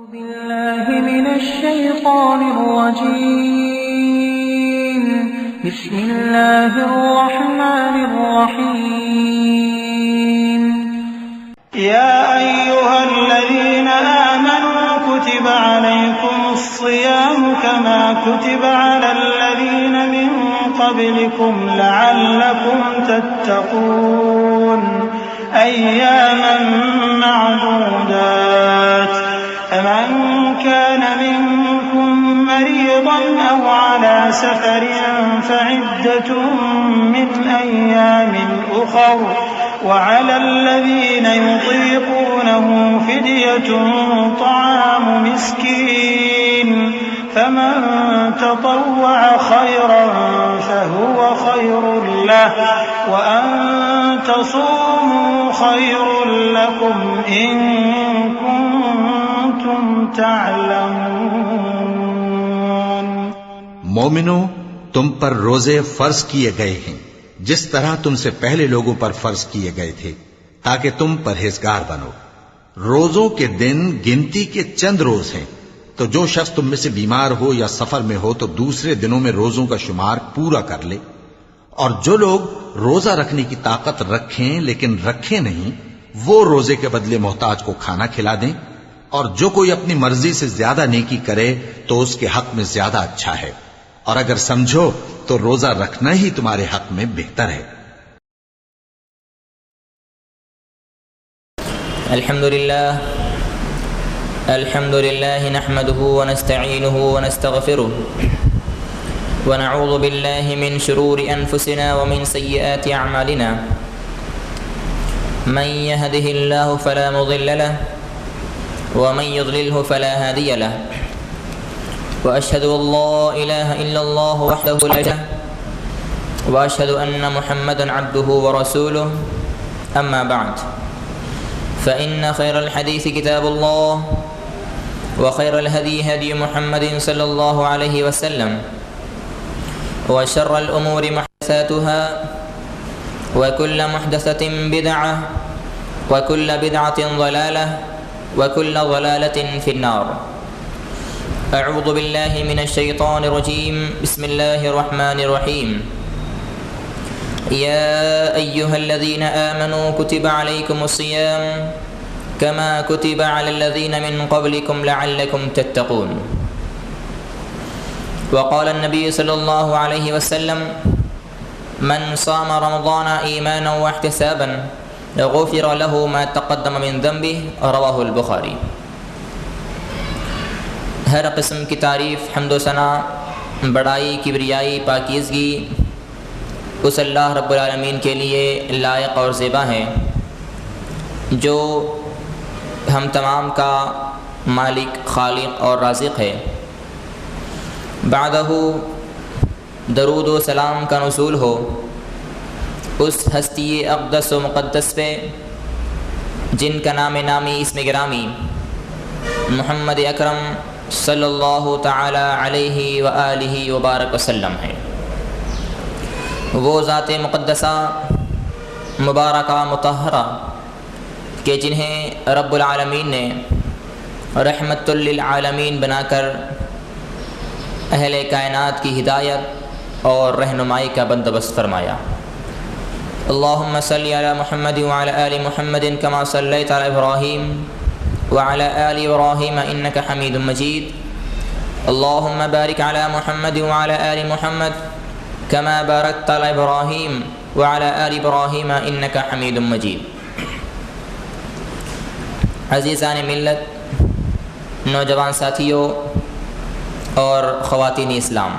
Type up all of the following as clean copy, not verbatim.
بالله من الشيطان الرجيم. بسم الله الرحمن الرحيم. يا أيها الذين آمنوا كتب عليكم الصيام كما كتب على الذين من قبلكم لعلكم تتقون أياما معدودات فمن كان منكم مريضا أو على سفر فعدة من أيام أخر وعلى الذين يطيقونه فدية طعام مسكين فمن تطوع خيرا فهو خير له وأن تصوموا خير لكم إن كنتم تعلمون. مومنو، تم پر روزے فرض کیے گئے ہیں جس طرح تم سے پہلے لوگوں پر فرض کیے گئے تھے تاکہ تم پرہیزگار بنو. روزوں کے دن گنتی کے چند روز ہیں، تو جو شخص تم میں سے بیمار ہو یا سفر میں ہو تو دوسرے دنوں میں روزوں کا شمار پورا کر لے. اور جو لوگ روزہ رکھنے کی طاقت رکھیں لیکن رکھیں نہیں، وہ روزے کے بدلے محتاج کو کھانا کھلا دیں. اور جو کوئی اپنی مرضی سے زیادہ نیکی کرے تو اس کے حق میں زیادہ اچھا ہے، اور اگر سمجھو تو روزہ رکھنا ہی تمہارے حق میں بہتر ہے. الحمد لله نحمده ونستعينه ونستغفره ونعوذ بالله من شرور أنفسنا ومن سيئات أعمالنا. من يهده الله فلا مضل له ومن يضلله فلا هادي له. وأشهد أن لا إله إلا الله وحده لا شريك له وأشهد أن محمدا عبده ورسوله. أما بعد، فإن خير الحديث كتاب الله وخير الهدي هدي محمد صلى الله عليه وسلم وشر الأمور محدثاتها وكل محدثة بدعة وكل بدعة ضلالة وكل ضلالة في النار. أعوذ بالله من الشيطان الرجيم. بسم الله الرحمن الرحيم. يا أيها الذين آمنوا كتب عليكم الصيام كما كتب على الذين من قبلكم لعلكم تتقون. وقال النبي صلى الله عليه وسلم: من صام رمضان إيمانا واحتسابا غفر له ما تقدم من ذنبه. رواه البخاري. ہر قسم کی تعریف، حمد و ثنا، بڑائی، کبریائی، پاکیزگی اس اللہ رب العالمین کے لیے لائق اور زیبا ہیں جو ہم تمام کا مالک، خالق اور رازق ہے. بعدہ درود و سلام کا نزول ہو اس ہستی اقدس و مقدس پہ جن کا نام نامی اسم گرامی محمد اکرم صلی اللہ تعالی علیہ وآلہ وبارک وسلم ہے. وہ ذات مقدسہ، مبارکہ، مطہرہ کہ جنہیں رب العالمین نے رحمت للعالمین بنا کر اہل کائنات کی ہدایت اور رہنمائی کا بندوبست فرمایا. اللہم صلی علی محمد وعلی آل محمد کما صلیت علی ابراہیم وعلی آل ابراہیم انک حمید مجید. اللہم بارک علی محمد وعلی آل محمد كما باركت على إبراهيم وعلى آل إبراهيم إنك حميد مجيد. عزیزان ملت، نوجوان ساتھیوں اور خواتین اسلام،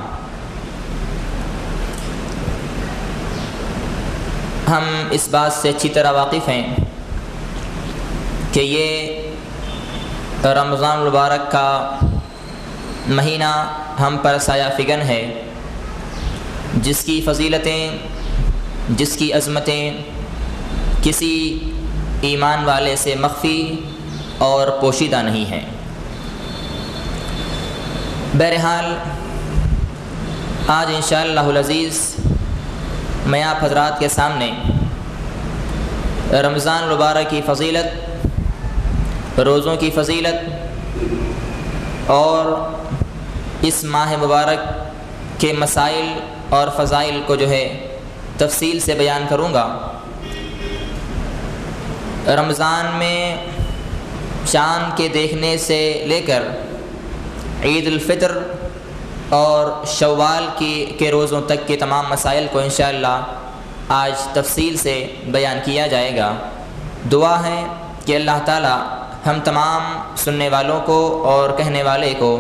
ہم اس بات سے اچھی طرح واقف ہیں کہ یہ رمضان المبارک کا مہینہ ہم پر سایہ فگن ہے، جس کی فضیلتیں، جس کی عظمتیں کسی ایمان والے سے مخفی اور پوشیدہ نہیں ہیں. بہرحال آج انشاءاللہ العزیز میں آپ حضرات کے سامنے رمضان المبارک کی فضیلت، روزوں کی فضیلت اور اس ماہ مبارک کے مسائل اور فضائل کو جو ہے تفصیل سے بیان کروں گا۔ رمضان میں چاند کے دیکھنے سے لے کر عید الفطر اور شوال کے روزوں تک کے تمام مسائل کو انشاءاللہ آج تفصیل سے بیان کیا جائے گا۔ دعا ہے کہ اللہ تعالی ہم تمام سننے والوں کو اور کہنے والے کو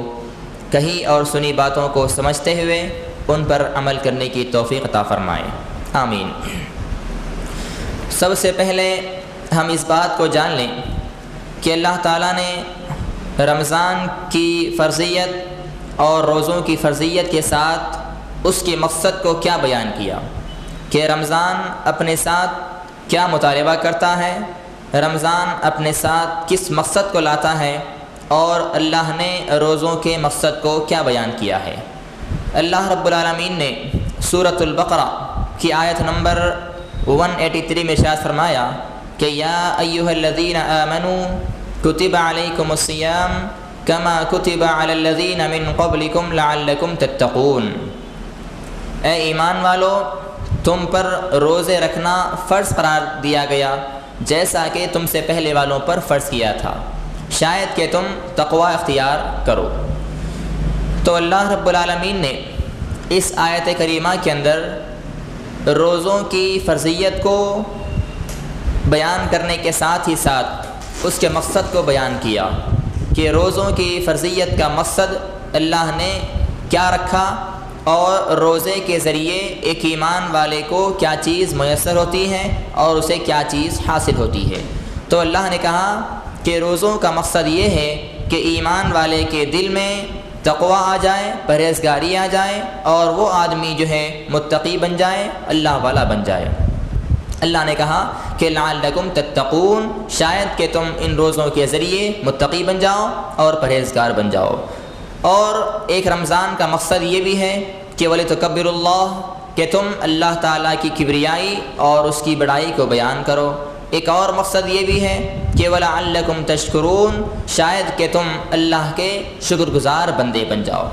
کہی اور سنی باتوں کو سمجھتے ہوئے ان پر عمل کرنے کی توفیق عطا فرمائے، آمین۔ سب سے پہلے ہم اس بات کو جان لیں کہ اللہ تعالیٰ نے رمضان کی فرضیت اور روزوں کی فرضیت کے ساتھ اس کے مقصد کو کیا بیان کیا، کہ رمضان اپنے ساتھ کیا مطالبہ کرتا ہے، رمضان اپنے ساتھ کس مقصد کو لاتا ہے، اور اللہ نے روزوں کے مقصد کو کیا بیان کیا ہے۔ اللہ رب العالمین نے سورۃ البقرہ کی آیت نمبر 183 میں ارشاد فرمایا کہ یا ایھا الذین آمنوا کتب علیکم الصیام کما کتب علی الذین من قبلکم لعلکم تتقون، اے ایمان والو تم پر روزے رکھنا فرض قرار دیا گیا جیسا کہ تم سے پہلے والوں پر فرض کیا تھا، شاید کہ تم تقوی اختیار کرو۔ تو اللہ رب العالمین نے اس آیت کریمہ کے اندر روزوں کی فرضیت کو بیان کرنے کے ساتھ ہی ساتھ اس کے مقصد کو بیان کیا کہ روزوں کی فرضیت کا مقصد اللہ نے کیا رکھا اور روزے کے ذریعے ایک ایمان والے کو کیا چیز میسر ہوتی ہے اور اسے کیا چیز حاصل ہوتی ہے۔ تو اللہ نے کہا کہ روزوں کا مقصد یہ ہے کہ ایمان والے کے دل میں تقوی آ جائے، پرہیزگاری آ جائے، اور وہ آدمی جو ہے متقی بن جائے، اللہ والا بن جائے۔ اللہ نے کہا کہ لعلکم تتقون، شاید کہ تم ان روزوں کے ذریعے متقی بن جاؤ اور پرہیزگار بن جاؤ۔ اور ایک رمضان کا مقصد یہ بھی ہے کہ وَلِتُكَبِّرُوا اللَّهَ، کہ تم اللہ تعالیٰ کی کبریائی اور اس کی بڑائی کو بیان کرو۔ ایک اور مقصد یہ بھی ہے کہ وَلَعَلَّكُمْ تَشْكُرُونَ، شاید کہ تم اللہ کے شکر گزار بندے بن جاؤ۔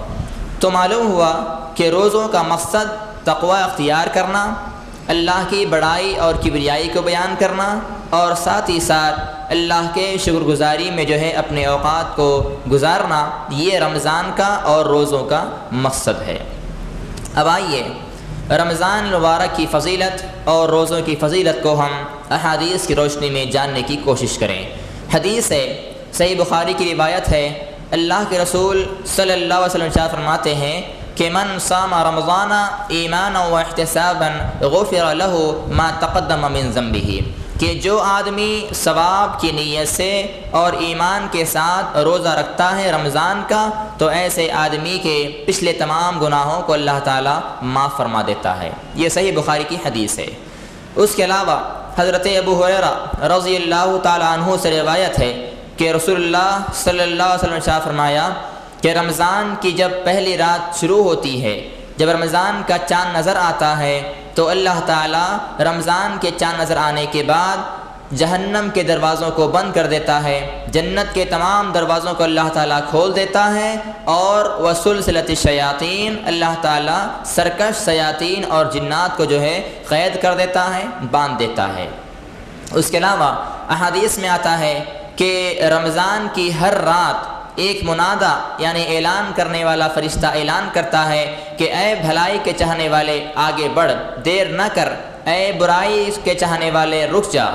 تو معلوم ہوا کہ روزوں کا مقصد تقوی اختیار کرنا، اللہ کی بڑائی اور کبریائی کو بیان کرنا، اور ساتھ ہی ساتھ اللہ کے شکر گزاری میں جو ہے اپنے اوقات کو گزارنا، یہ رمضان کا اور روزوں کا مقصد ہے۔ اب آئیے رمضان المبارک کی فضیلت اور روزوں کی فضیلت کو ہم احادیث کی روشنی میں جاننے کی کوشش کریں۔ حدیث ہے، صحیح بخاری کی روایت ہے، اللہ کے رسول صلی اللہ علیہ وسلم ارشاد فرماتے ہیں کہ من صام رمضان ایمانا واحتسابا غفر له ما تقدم من ذنبه، کہ جو آدمی ثواب کی نیت سے اور ایمان کے ساتھ روزہ رکھتا ہے رمضان کا، تو ایسے آدمی کے پچھلے تمام گناہوں کو اللہ تعالیٰ معاف فرما دیتا ہے۔ یہ صحیح بخاری کی حدیث ہے۔ اس کے علاوہ حضرت ابو ہریرہ رضی اللہ تعالیٰ عنہ سے روایت ہے کہ رسول اللہ صلی اللہ علیہ وسلم نے ارشاد فرمایا کہ رمضان کی جب پہلی رات شروع ہوتی ہے، جب رمضان کا چاند نظر آتا ہے، تو اللہ تعالیٰ رمضان کے چاند نظر آنے کے بعد جہنم کے دروازوں کو بند کر دیتا ہے، جنت کے تمام دروازوں کو اللہ تعالیٰ کھول دیتا ہے، اور وسلسلۃ الشیاطین، اللہ تعالیٰ سرکش شیاطین اور جنات کو جو ہے قید کر دیتا ہے، باندھ دیتا ہے۔ اس کے علاوہ احادیث میں آتا ہے کہ رمضان کی ہر رات ایک منادہ یعنی اعلان کرنے والا فرشتہ اعلان کرتا ہے کہ اے بھلائی کے چاہنے والے آگے بڑھ، دیر نہ کر، اے برائی کے چاہنے والے رک جا۔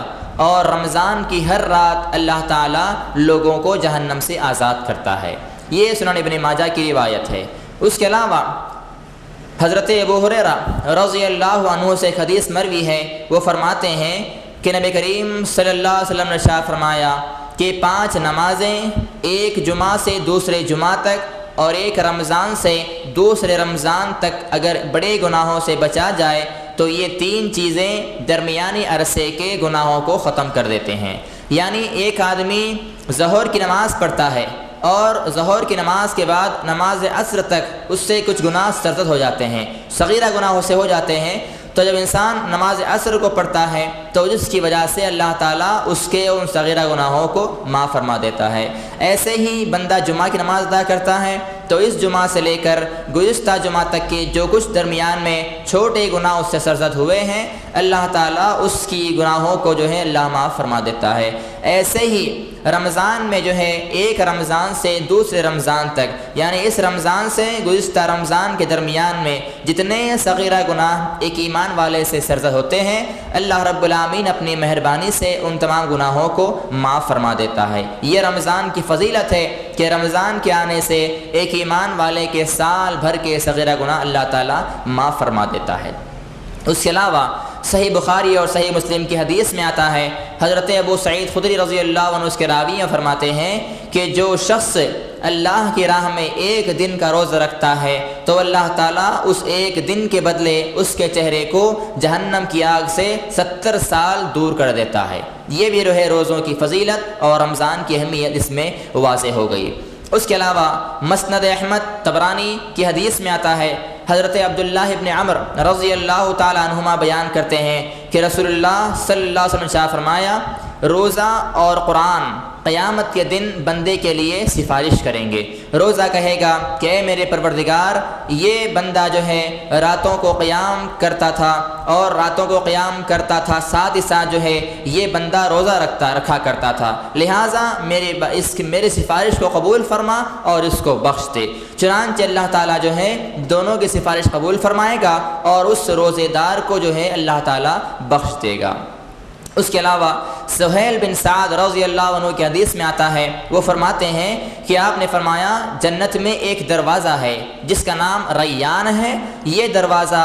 اور رمضان کی ہر رات اللہ تعالیٰ لوگوں کو جہنم سے آزاد کرتا ہے۔ یہ سنن ابن ماجہ کی روایت ہے۔ اس کے علاوہ حضرت ابو ہریرہ رضی اللہ عنہ سے ایک حدیث مروی ہے، وہ فرماتے ہیں کہ نبی کریم صلی اللہ علیہ وسلم نے ارشاد فرمایا کہ 5 نمازیں، ایک جمعہ سے دوسرے جمعہ تک اور ایک رمضان سے دوسرے رمضان تک اگر بڑے گناہوں سے بچا جائے تو یہ 3 چیزیں درمیانی عرصے کے گناہوں کو ختم کر دیتے ہیں۔ یعنی ایک آدمی ظہر کی نماز پڑھتا ہے اور ظہر کی نماز کے بعد نماز عصر تک اس سے کچھ گناہ سرزد ہو جاتے ہیں، صغیرہ گناہوں سے ہو جاتے ہیں، تو جب انسان نماز عصر کو پڑھتا ہے تو جس کی وجہ سے اللہ تعالیٰ اس کے ان صغیرہ گناہوں کو معاف فرما دیتا ہے۔ ایسے ہی بندہ جمعہ کی نماز ادا کرتا ہے تو اس جمعہ سے لے کر گزشتہ جمعہ تک کے جو کچھ درمیان میں چھوٹے گناہ اس سے سرزد ہوئے ہیں اللہ تعالیٰ اس کی گناہوں کو جو ہے اللہ معاف فرما دیتا ہے۔ ایسے ہی رمضان میں جو ہے ایک رمضان سے دوسرے رمضان تک یعنی اس رمضان سے گزشتہ رمضان کے درمیان میں جتنے صغیرہ گناہ ایک ایمان والے سے سرزد ہوتے ہیں اللہ رب العالمین اپنی مہربانی سے ان تمام گناہوں کو معاف فرما دیتا ہے۔ یہ رمضان کی فضیلت ہے کہ رمضان کے آنے سے ایک ایمان والے کے سال بھر کے صغیرہ گناہ اللہ تعالیٰ معاف فرما دیتا ہے۔ اس کے علاوہ صحیح بخاری اور صحیح مسلم کی حدیث میں آتا ہے، حضرت ابو سعید خدری رضی اللہ عنہ اس کے راوی فرماتے ہیں کہ جو شخص اللہ کی راہ میں ایک دن کا روزہ رکھتا ہے تو اللہ تعالیٰ اس ایک دن کے بدلے اس کے چہرے کو جہنم کی آگ سے 70 سال دور کر دیتا ہے۔ یہ بھی رہے روزوں کی فضیلت اور رمضان کی اہمیت اس میں واضح ہو گئی۔ اس کے علاوہ مسند احمد طبرانی کی حدیث میں آتا ہے، حضرت عبداللہ ابن عمر رضی اللہ تعالیٰ عنہما بیان کرتے ہیں کہ رسول اللہ صلی اللہ علیہ وسلم نے فرمایا روزہ اور قرآن قیامت کے دن بندے کے لیے سفارش کریں گے۔ روزہ کہے گا کہ اے میرے پروردگار یہ بندہ جو ہے راتوں کو قیام کرتا تھا اور راتوں کو قیام کرتا تھا ساتھ ہی ساتھ جو ہے یہ بندہ روزہ رکھا کرتا تھا، لہٰذا میرے سفارش کو قبول فرما اور اس کو بخش دے۔ چنانچہ اللہ تعالیٰ جو ہے دونوں کی سفارش قبول فرمائے گا اور اس روزے دار کو جو ہے اللہ تعالیٰ بخش دے گا۔ اس کے علاوہ سہیل بن سعد رضی اللہ عنہ کی حدیث میں آتا ہے، وہ فرماتے ہیں کہ آپ نے فرمایا جنت میں ایک دروازہ ہے جس کا نام ریان ہے، یہ دروازہ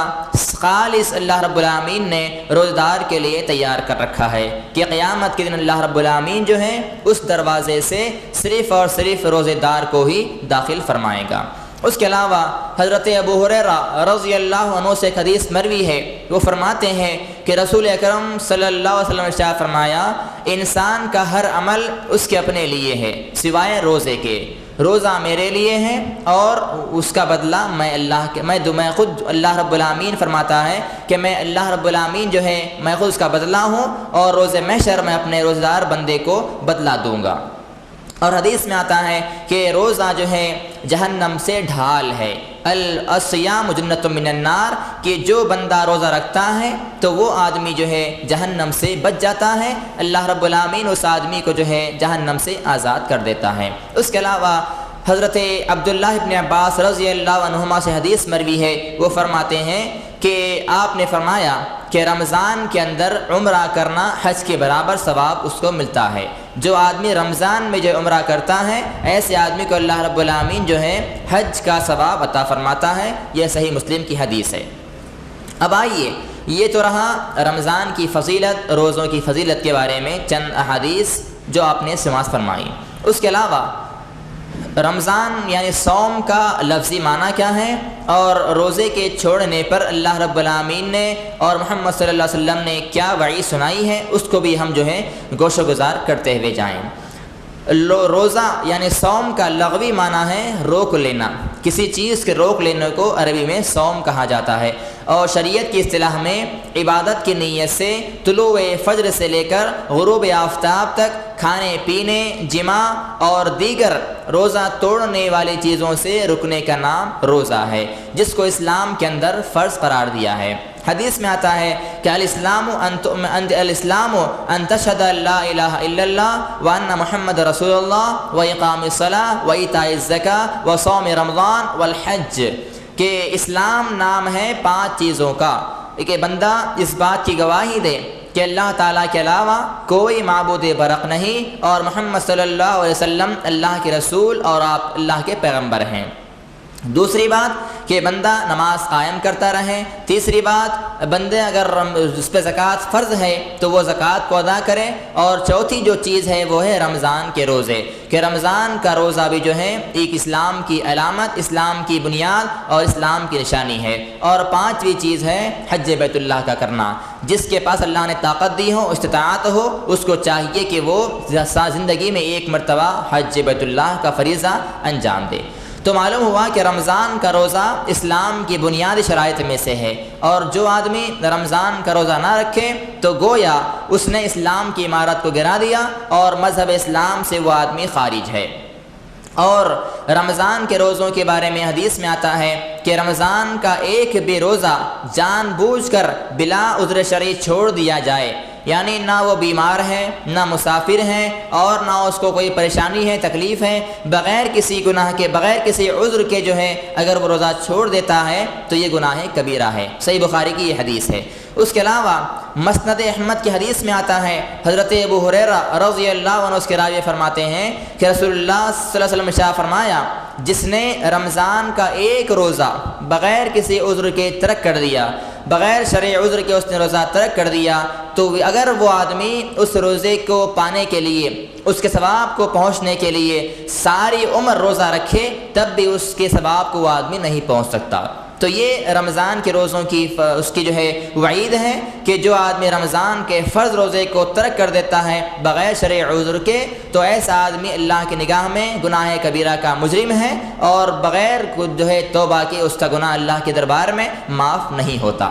خالص اللہ رب العالمین نے روزدار کے لیے تیار کر رکھا ہے کہ قیامت کے دن اللہ رب العالمین جو ہے اس دروازے سے صرف اور صرف روزے دار کو ہی داخل فرمائے گا۔ اس کے علاوہ حضرت ابو ہریرہ رضی اللہ عنہ سے ایک حدیث مروی ہے، وہ فرماتے ہیں کہ رسول اکرم صلی اللہ علیہ وسلم نے ارشاد فرمایا انسان کا ہر عمل اس کے اپنے لیے ہے سوائے روزے کے، روزہ میرے لیے ہے اور اس کا بدلہ میں خود اللہ رب العالمین فرماتا ہے کہ میں اللہ رب العالمین جو ہے میں خود اس کا بدلہ ہوں اور روز محشر میں اپنے روزدار بندے کو بدلہ دوں گا۔ اور حدیث میں آتا ہے کہ روزہ جو ہے جہنم سے ڈھال ہے، الصیام جنۃ من النار، کہ جو بندہ روزہ رکھتا ہے تو وہ آدمی جو ہے جہنم سے بچ جاتا ہے، اللہ رب العالمین اس آدمی کو جو ہے جہنم سے آزاد کر دیتا ہے۔ اس کے علاوہ حضرت عبداللہ ابن عباس رضی اللہ عنہما سے حدیث مروی ہے، وہ فرماتے ہیں کہ آپ نے فرمایا کہ رمضان کے اندر عمرہ کرنا حج کے برابر ثواب اس کو ملتا ہے۔ جو آدمی رمضان میں جو عمرہ کرتا ہے ایسے آدمی کو اللہ رب العالمین جو ہے حج کا ثواب عطا فرماتا ہے، یہ صحیح مسلم کی حدیث ہے۔ اب آئیے، یہ تو رہا رمضان کی فضیلت، روزوں کی فضیلت کے بارے میں چند احادیث جو آپ نے سماعت فرمائی۔ اس کے علاوہ رمضان یعنی صوم کا لفظی معنی کیا ہے اور روزے کے چھوڑنے پر اللہ رب العالمین نے اور محمد صلی اللہ علیہ وسلم نے کیا وعید سنائی ہے اس کو بھی ہم جو ہے گوش و گزار کرتے ہوئے جائیں۔ روزہ یعنی صوم کا لغوی معنی ہے روک لینا، کسی چیز کے روک لینے کو عربی میں صوم کہا جاتا ہے، اور شریعت کی اصطلاح میں عبادت کی نیت سے طلوع فجر سے لے کر غروب آفتاب تک کھانے پینے، جماع اور دیگر روزہ توڑنے والی چیزوں سے رکنے کا نام روزہ ہے، جس کو اسلام کے اندر فرض قرار دیا ہے۔ حدیث میں آتا ہے کہ الاسلام ان تشهد ان لا الہ الا اللہ وان محمد رسول اللہ واقام الصلاۃ وایتاء الزکاۃ وصوم رمضان والحج، کہ اسلام نام ہے 5 چیزوں کا کہ بندہ اس بات کی گواہی دے کہ اللہ تعالیٰ کے علاوہ کوئی معبود برحق نہیں اور محمد صلی اللہ علیہ وسلم اللہ کے رسول اور آپ اللہ کے پیغمبر ہیں۔ دوسری بات کہ بندہ نماز قائم کرتا رہے۔ تیسری بات بندے اگر اس پہ زکوٰۃ فرض ہے تو وہ زکوٰۃ کو ادا کرے۔ اور چوتھی جو چیز ہے وہ ہے رمضان کے روزے، کہ رمضان کا روزہ بھی جو ہے ایک اسلام کی علامت، اسلام کی بنیاد اور اسلام کی نشانی ہے۔ اور 5ویں چیز ہے حج بیت اللہ کا کرنا، جس کے پاس اللہ نے طاقت دی ہو، استطاعت ہو، اس کو چاہیے کہ وہ زندگی میں ایک مرتبہ حج بیت اللہ کا فریضہ انجام دے۔ تو معلوم ہوا کہ رمضان کا روزہ اسلام کی بنیادی شرائط میں سے ہے، اور جو آدمی رمضان کا روزہ نہ رکھے تو گویا اس نے اسلام کی عمارت کو گرا دیا اور مذہب اسلام سے وہ آدمی خارج ہے۔ اور رمضان کے روزوں کے بارے میں حدیث میں آتا ہے کہ رمضان کا ایک بھی روزہ جان بوجھ کر بلا عذر شرعی چھوڑ دیا جائے، یعنی نہ وہ بیمار ہیں، نہ مسافر ہیں، اور نہ اس کو کوئی پریشانی ہے، تکلیف ہے، بغیر کسی گناہ کے، بغیر کسی عذر کے جو ہے اگر وہ روزہ چھوڑ دیتا ہے تو یہ گناہ کبیرہ ہے۔ صحیح بخاری کی یہ حدیث ہے۔ اس کے علاوہ مسند احمد کی حدیث میں آتا ہے، حضرت ابو ہریرہ رضی اللہ عنہ اس کے راوی فرماتے ہیں کہ رسول اللہ صلی اللہ علیہ وسلم نے فرمایا، جس نے رمضان کا ایک روزہ بغیر کسی عذر کے ترک کر دیا، بغیر شرعی عذر کے اس نے روزہ ترک کر دیا، تو اگر وہ آدمی اس روزے کو پانے کے لیے، اس کے ثواب کو پہنچنے کے لیے ساری عمر روزہ رکھے تب بھی اس کے ثواب کو وہ آدمی نہیں پہنچ سکتا۔ تو یہ رمضان کے روزوں کی اس کی جو ہے وعید ہے کہ جو آدمی رمضان کے فرض روزے کو ترک کر دیتا ہے بغیر شرعی عذر کے، تو ایسا آدمی اللہ کی نگاہ میں گناہ کبیرہ کا مجرم ہے، اور بغیر جو ہے توبہ کے اس کا گناہ اللہ کے دربار میں معاف نہیں ہوتا۔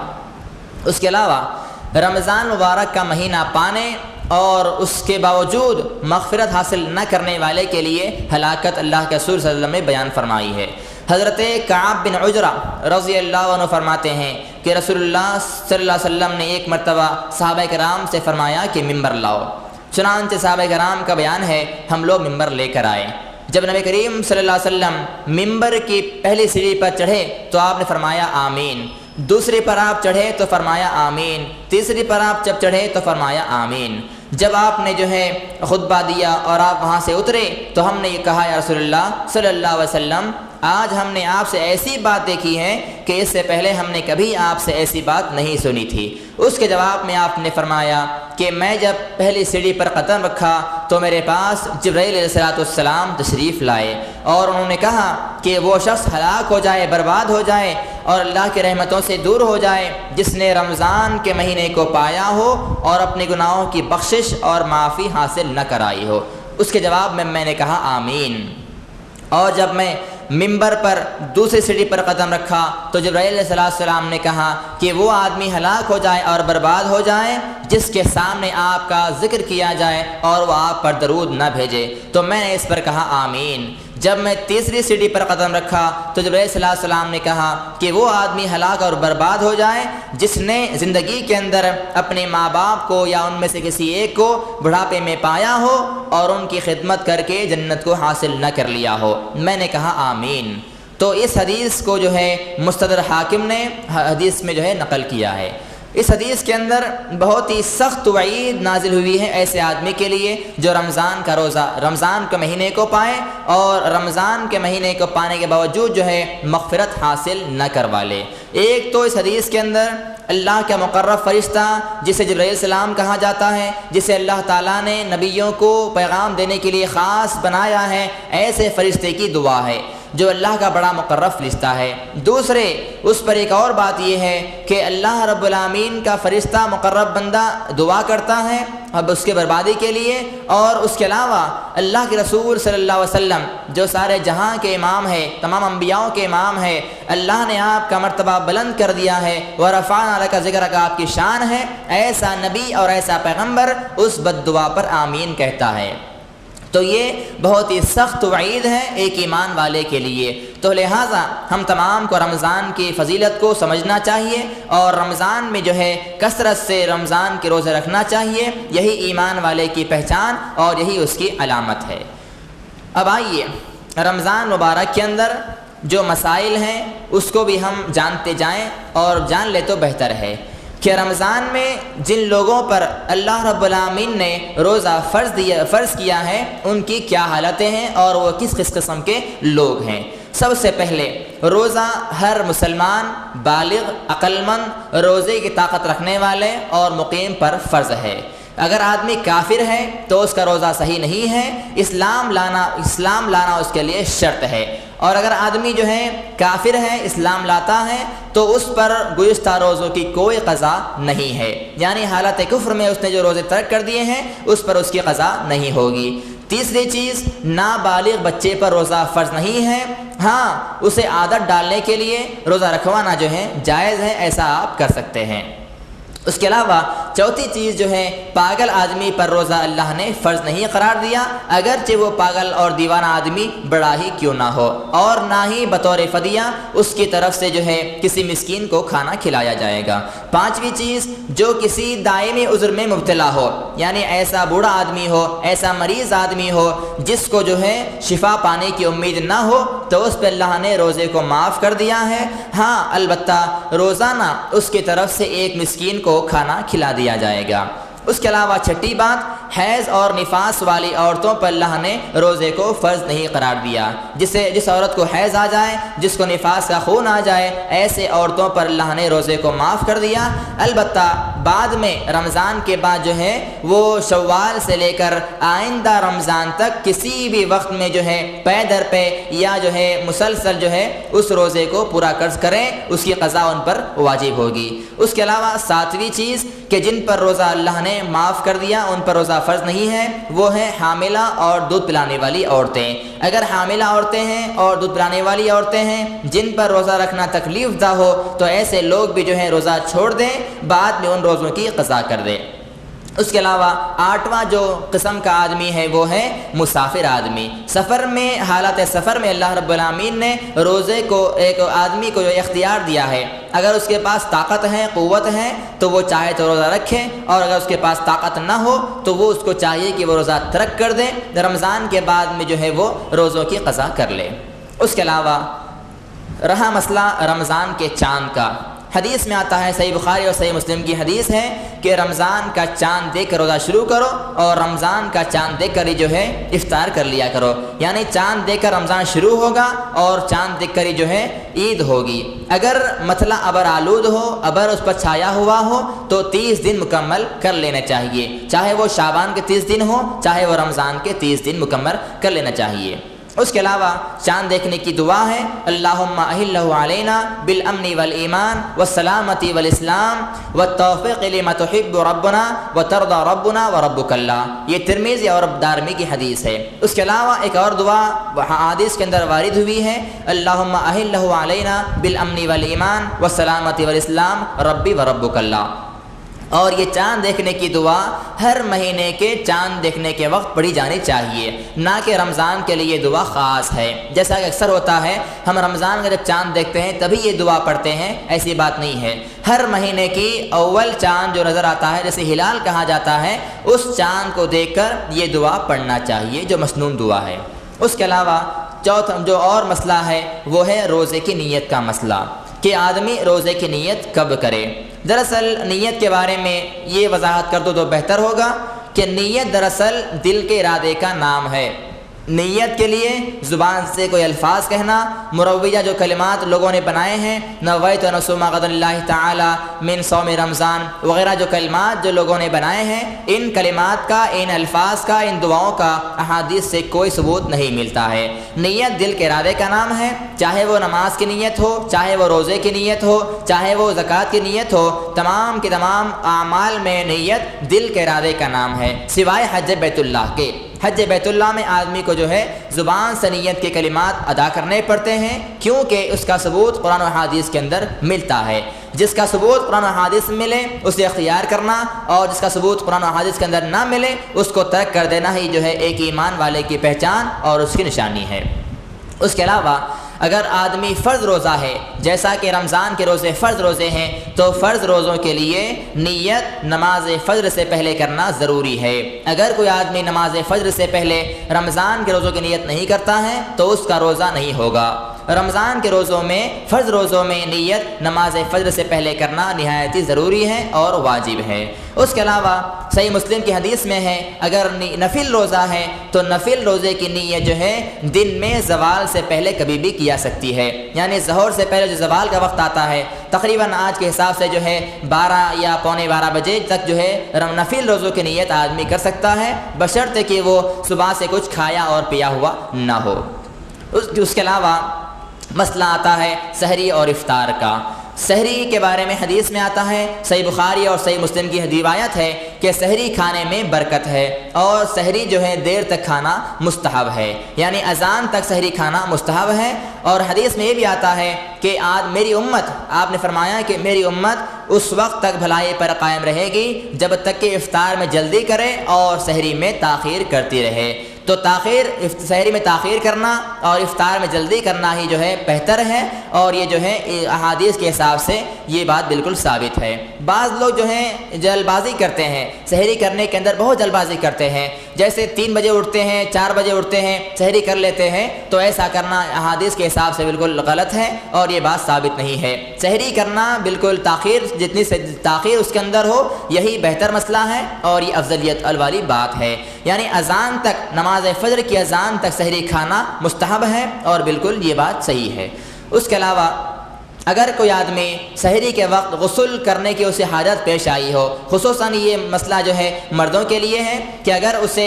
اس کے علاوہ رمضان مبارک کا مہینہ پانے اور اس کے باوجود مغفرت حاصل نہ کرنے والے کے لیے ہلاکت اللہ کے رسول صلی اللہ علیہ وسلم نے بیان فرمائی ہے۔ حضرت کعب بن عجرہ رضی اللہ عنہ فرماتے ہیں کہ رسول اللہ صلی اللہ علیہ وسلم نے ایک مرتبہ صحابہ کرام سے فرمایا کہ ممبر لاؤ۔ چنانچہ صحابہ کرام کا بیان ہے ہم لوگ ممبر لے کر آئے۔ جب نبی کریم صلی اللہ علیہ وسلم ممبر کی پہلی سیڑھی پر چڑھے تو آپ نے فرمایا آمین، دوسری پر آپ چڑھے تو فرمایا آمین، تیسری پر آپ جب چڑھے تو فرمایا آمین۔ جب آپ نے جو ہے خطبہ دیا اور آپ وہاں سے اترے تو ہم نے یہ کہا یا رسول اللہ صلی اللہ علیہ وسلم، آج ہم نے آپ سے ایسی بات دیکھی ہے کہ اس سے پہلے ہم نے کبھی آپ سے ایسی بات نہیں سنی تھی۔ اس کے جواب میں آپ نے فرمایا کہ میں جب پہلی سیڑھی پر قدم رکھا تو میرے پاس جبرائیل علیہ السلام تشریف لائے، اور انہوں نے کہا کہ وہ شخص ہلاک ہو جائے، برباد ہو جائے اور اللہ کی رحمتوں سے دور ہو جائے جس نے رمضان کے مہینے کو پایا ہو اور اپنے گناہوں کی بخشش اور معافی حاصل نہ کرائی ہو۔ اس کے جواب میں نے کہا آمین۔ اور جب میں ممبر پر دوسری سیڑھی پر قدم رکھا تو جبرائیل علیہ السلام نے کہا کہ وہ آدمی ہلاک ہو جائے اور برباد ہو جائے جس کے سامنے آپ کا ذکر کیا جائے اور وہ آپ پر درود نہ بھیجے، تو میں نے اس پر کہا آمین۔ جب میں تیسری سیڑھی پر قدم رکھا تو جبرائیل صلی اللہ علیہ وسلم نے کہا کہ وہ آدمی ہلاک اور برباد ہو جائے جس نے زندگی کے اندر اپنے ماں باپ کو یا ان میں سے کسی ایک کو بڑھاپے میں پایا ہو اور ان کی خدمت کر کے جنت کو حاصل نہ کر لیا ہو۔ میں نے کہا آمین۔ تو اس حدیث کو جو ہے مستدرک حاکم نے حدیث میں جو ہے نقل کیا ہے۔ اس حدیث کے اندر بہت ہی سخت وعید نازل ہوئی ہے ایسے آدمی کے لیے جو رمضان کا روزہ، رمضان کے مہینے کو پائے اور رمضان کے مہینے کو پانے کے باوجود جو ہے مغفرت حاصل نہ کروا لے۔ ایک تو اس حدیث کے اندر اللہ کا مقرب فرشتہ جسے جبرائیل السلام کہا جاتا ہے، جسے اللہ تعالیٰ نے نبیوں کو پیغام دینے کے لیے خاص بنایا ہے، ایسے فرشتے کی دعا ہے جو اللہ کا بڑا مقرب فرشتہ ہے۔ دوسرے اس پر ایک اور بات یہ ہے کہ اللہ رب العالمین کا فرشتہ مقرب بندہ دعا کرتا ہے اب اس کے بربادی کے لیے، اور اس کے علاوہ اللہ کے رسول صلی اللہ علیہ وسلم جو سارے جہاں کے امام ہے، تمام انبیاءوں کے امام ہے، اللہ نے آپ کا مرتبہ بلند کر دیا ہے، وَرَفَعْنَا لَكَ ذِكْرَكَ کا آپ کی شان ہے، ایسا نبی اور ایسا پیغمبر اس بد دعا پر آمین کہتا ہے۔ تو یہ بہت ہی سخت وعید ہے ایک ایمان والے کے لیے۔ تو لہٰذا ہم تمام کو رمضان کی فضیلت کو سمجھنا چاہیے اور رمضان میں جو ہے کثرت سے رمضان کے روزے رکھنا چاہیے، یہی ایمان والے کی پہچان اور یہی اس کی علامت ہے۔ اب آئیے رمضان مبارک کے اندر جو مسائل ہیں اس کو بھی ہم جانتے جائیں، اور جان لے تو بہتر ہے کہ رمضان میں جن لوگوں پر اللہ رب العالمین نے روزہ فرض کیا ہے ان کی کیا حالتیں ہیں اور وہ کس قسم کے لوگ ہیں۔ سب سے پہلے روزہ ہر مسلمان بالغ عقل مند روزے کی طاقت رکھنے والے اور مقیم پر فرض ہے۔ اگر آدمی کافر ہے تو اس کا روزہ صحیح نہیں ہے، اسلام لانا اس کے لیے شرط ہے، اور اگر آدمی جو ہے کافر ہے اسلام لاتا ہے تو اس پر گزشتہ روزوں کی کوئی قضا نہیں ہے، یعنی حالت کفر میں اس نے جو روزے ترک کر دیے ہیں اس پر اس کی قضا نہیں ہوگی۔ تیسری چیز، نابالغ بچے پر روزہ فرض نہیں ہے، ہاں اسے عادت ڈالنے کے لیے روزہ رکھوانا جو ہے جائز ہے، ایسا آپ کر سکتے ہیں۔ اس کے علاوہ چوتھی چیز جو ہے، پاگل آدمی پر روزہ اللہ نے فرض نہیں قرار دیا، اگرچہ وہ پاگل اور دیوانہ آدمی بڑا ہی کیوں نہ ہو، اور نہ ہی بطور فدیہ اس کی طرف سے جو ہے کسی مسکین کو کھانا کھلایا جائے گا۔ پانچویں چیز، جو کسی دائمی عذر میں مبتلا ہو، یعنی ایسا بوڑھا آدمی ہو، ایسا مریض آدمی ہو جس کو جو ہے شفا پانے کی امید نہ ہو، تو اس پہ اللہ نے روزے کو معاف کر دیا ہے، ہاں البتہ روزانہ اس کی طرف سے ایک مسکین کو کھانا کھلا دیا جائے گا۔ اس کے علاوہ چھٹی بات، حیض اور نفاس والی عورتوں پر اللہ نے روزے کو فرض نہیں قرار دیا۔ جس عورت کو حیض آ جائے، جس کو نفاس کا خون آ جائے، ایسے عورتوں پر اللہ نے روزے کو معاف کر دیا۔ البتہ بعد میں رمضان کے بعد جو ہے وہ شوال سے لے کر آئندہ رمضان تک کسی بھی وقت میں جو ہے پے در پہ یا جو ہے مسلسل جو ہے اس روزے کو پورا کریں، اس کی قضا ان پر واجب ہوگی۔ اس کے علاوہ ساتویں چیز کہ جن پر روزہ اللہ نے معاف کر دیا، ان پر روزہ فرض نہیں ہے، وہ ہیں حاملہ اور دودھ پلانے والی عورتیں۔ اگر حاملہ عورتیں ہیں اور دودھ پلانے والی عورتیں ہیں جن پر روزہ رکھنا تکلیف دہ ہو، تو ایسے لوگ بھی جو ہے روزہ چھوڑ دیں، بعد میں ان روزوں کی قضا کر دیں۔ اس کے علاوہ آٹھواں جو قسم کا آدمی ہے وہ ہے مسافر آدمی۔ سفر میں، حالت سفر میں اللہ رب العالمین نے روزے کو ایک آدمی کو جو اختیار دیا ہے، اگر اس کے پاس طاقت ہے، قوت ہے، تو وہ چاہے تو روزہ رکھے، اور اگر اس کے پاس طاقت نہ ہو تو وہ اس کو چاہیے کہ وہ روزہ ترک کر دے، رمضان کے بعد میں جو ہے وہ روزوں کی قضا کر لے۔ اس کے علاوہ رہا مسئلہ رمضان کے چاند کا، حدیث میں آتا ہے، صحیح بخاری اور صحیح مسلم کی حدیث ہے کہ رمضان کا چاند دیکھ کر روزہ شروع کرو، اور رمضان کا چاند دیکھ کر ہی جو ہے افطار کر لیا کرو، یعنی چاند دیکھ کر رمضان شروع ہوگا اور چاند دیکھ کر ہی جو ہے عید ہوگی۔ اگر مطلع ابر آلود ہو، ابر اس پر چھایا ہوا ہو، تو 30 دن مکمل کر لینا چاہیے، چاہے وہ شعبان کے 30 دن ہو، چاہے وہ رمضان کے 30 دن مکمل کر لینا چاہیے۔ اس کے علاوہ چاند دیکھنے کی دعا ہے، اللہم اہلہ علینا بالامن والایمان والسلامتی والاسلام والتوفیق لما تحب ربنا وترضى ربنا وربک اللہ، یہ ترمذی اور دارمی کی حدیث ہے۔ اس کے علاوہ ایک اور دعا حدیث کے اندر وارد ہوئی ہے، اللہم اہلہ علینا بالامن والایمان والسلامتی والاسلام ربی وربک اللہ، اور یہ چاند دیکھنے کی دعا ہر مہینے کے چاند دیکھنے کے وقت پڑھی جانی چاہیے، نہ کہ رمضان کے لیے دعا خاص ہے، جیسا کہ اکثر ہوتا ہے ہم رمضان کا جب چاند دیکھتے ہیں تبھی یہ دعا پڑھتے ہیں، ایسی بات نہیں ہے۔ ہر مہینے کی اول چاند جو نظر آتا ہے، جیسے ہلال کہا جاتا ہے، اس چاند کو دیکھ کر یہ دعا پڑھنا چاہیے جو مسنون دعا ہے۔ اس کے علاوہ چوتھا جو اور مسئلہ ہے وہ ہے روزے کی نیت کا مسئلہ، کہ آدمی روزے کی نیت کب کرے۔ دراصل نیت کے بارے میں یہ وضاحت کر دو تو بہتر ہوگا کہ نیت دراصل دل کے ارادے کا نام ہے۔ نیت کے لیے زبان سے کوئی الفاظ کہنا، مرویہ جو کلمات لوگوں نے بنائے ہیں، نویت ان اصوم غدا اللہ تعالی من صوم رمضان وغیرہ جو کلمات جو لوگوں نے بنائے ہیں، ان کلمات کا، ان الفاظ کا، ان دعاؤں کا احادیث سے کوئی ثبوت نہیں ملتا ہے۔ نیت دل کے ارادے کا نام ہے، چاہے وہ نماز کی نیت ہو، چاہے وہ روزے کی نیت ہو، چاہے وہ زکوٰۃ کی نیت ہو، تمام کے تمام اعمال میں نیت دل کے ارادے کا نام ہے، سوائے حج بیت اللہ کے۔ حج بیت اللہ میں آدمی کو جو ہے زبان سے نیت کے کلمات ادا کرنے پڑتے ہیں، کیونکہ اس کا ثبوت قرآن و حدیث کے اندر ملتا ہے۔ جس کا ثبوت قرآن و حدیث میں ملے اسے اختیار کرنا، اور جس کا ثبوت قرآن و حدیث کے اندر نہ ملے اس کو ترک کر دینا ہی جو ہے ایک ایمان والے کی پہچان اور اس کی نشانی ہے۔ اس کے علاوہ اگر آدمی فرض روزہ ہے، جیسا کہ رمضان کے روزے فرض روزے ہیں، تو فرض روزوں کے لیے نیت نماز فجر سے پہلے کرنا ضروری ہے۔ اگر کوئی آدمی نماز فجر سے پہلے رمضان کے روزوں کی نیت نہیں کرتا ہے تو اس کا روزہ نہیں ہوگا۔ رمضان کے روزوں میں، فرض روزوں میں نیت نماز فجر سے پہلے کرنا نہایت ہی ضروری ہے اور واجب ہے۔ اس کے علاوہ صحیح مسلم کی حدیث میں ہے، اگر نفل روزہ ہے تو نفل روزے کی نیت جو ہے دن میں زوال سے پہلے کبھی بھی کیا سکتی ہے، یعنی ظہر سے پہلے جو زوال کا وقت آتا ہے، تقریباً آج کے حساب سے جو ہے 12 یا پونے 12 بجے تک جو ہے نفل روزوں کی نیت آدمی کر سکتا ہے، بشرطے کہ وہ صبح سے کچھ کھایا اور پیا ہوا نہ ہو۔ اس کے علاوہ مسئلہ آتا ہے سحری اور افطار کا۔ سحری کے بارے میں حدیث میں آتا ہے، صحیح بخاری اور صحیح مسلم کی روایت ہے کہ سحری کھانے میں برکت ہے، اور سحری جو ہے دیر تک کھانا مستحب ہے، یعنی اذان تک سحری کھانا مستحب ہے۔ اور حدیث میں یہ بھی آتا ہے کہ آج میری امت، آپ نے فرمایا کہ میری امت اس وقت تک بھلائی پر قائم رہے گی جب تک کہ افطار میں جلدی کرے اور سحری میں تاخیر کرتی رہے۔ تو سحری میں تاخیر کرنا اور افطار میں جلدی کرنا ہی جو ہے بہتر ہے، اور یہ جو ہے احادیث کے حساب سے یہ بات بالکل ثابت ہے۔ بعض لوگ جو ہیں جلد بازی کرتے ہیں، سحری کرنے کے اندر بہت جلد بازی کرتے ہیں، جیسے 3 بجے اٹھتے ہیں، 4 بجے اٹھتے ہیں، سحری کر لیتے ہیں، تو ایسا کرنا احادیث کے حساب سے بالکل غلط ہے اور یہ بات ثابت نہیں ہے۔ سحری کرنا بالکل جتنی سے تاخیر اس کے اندر ہو یہی بہتر مسئلہ ہے، اور یہ افضلیت والی بات ہے، یعنی اذان تک، نماز فجر کی اذان تک سحری کھانا مستحب ہے، اور بالکل یہ بات صحیح ہے۔ اس کے علاوہ اگر کوئی آدمی سحری کے وقت غسل کرنے کی اسے حاجت پیش آئی ہو، خصوصاً یہ مسئلہ جو ہے مردوں کے لیے ہے کہ اگر اسے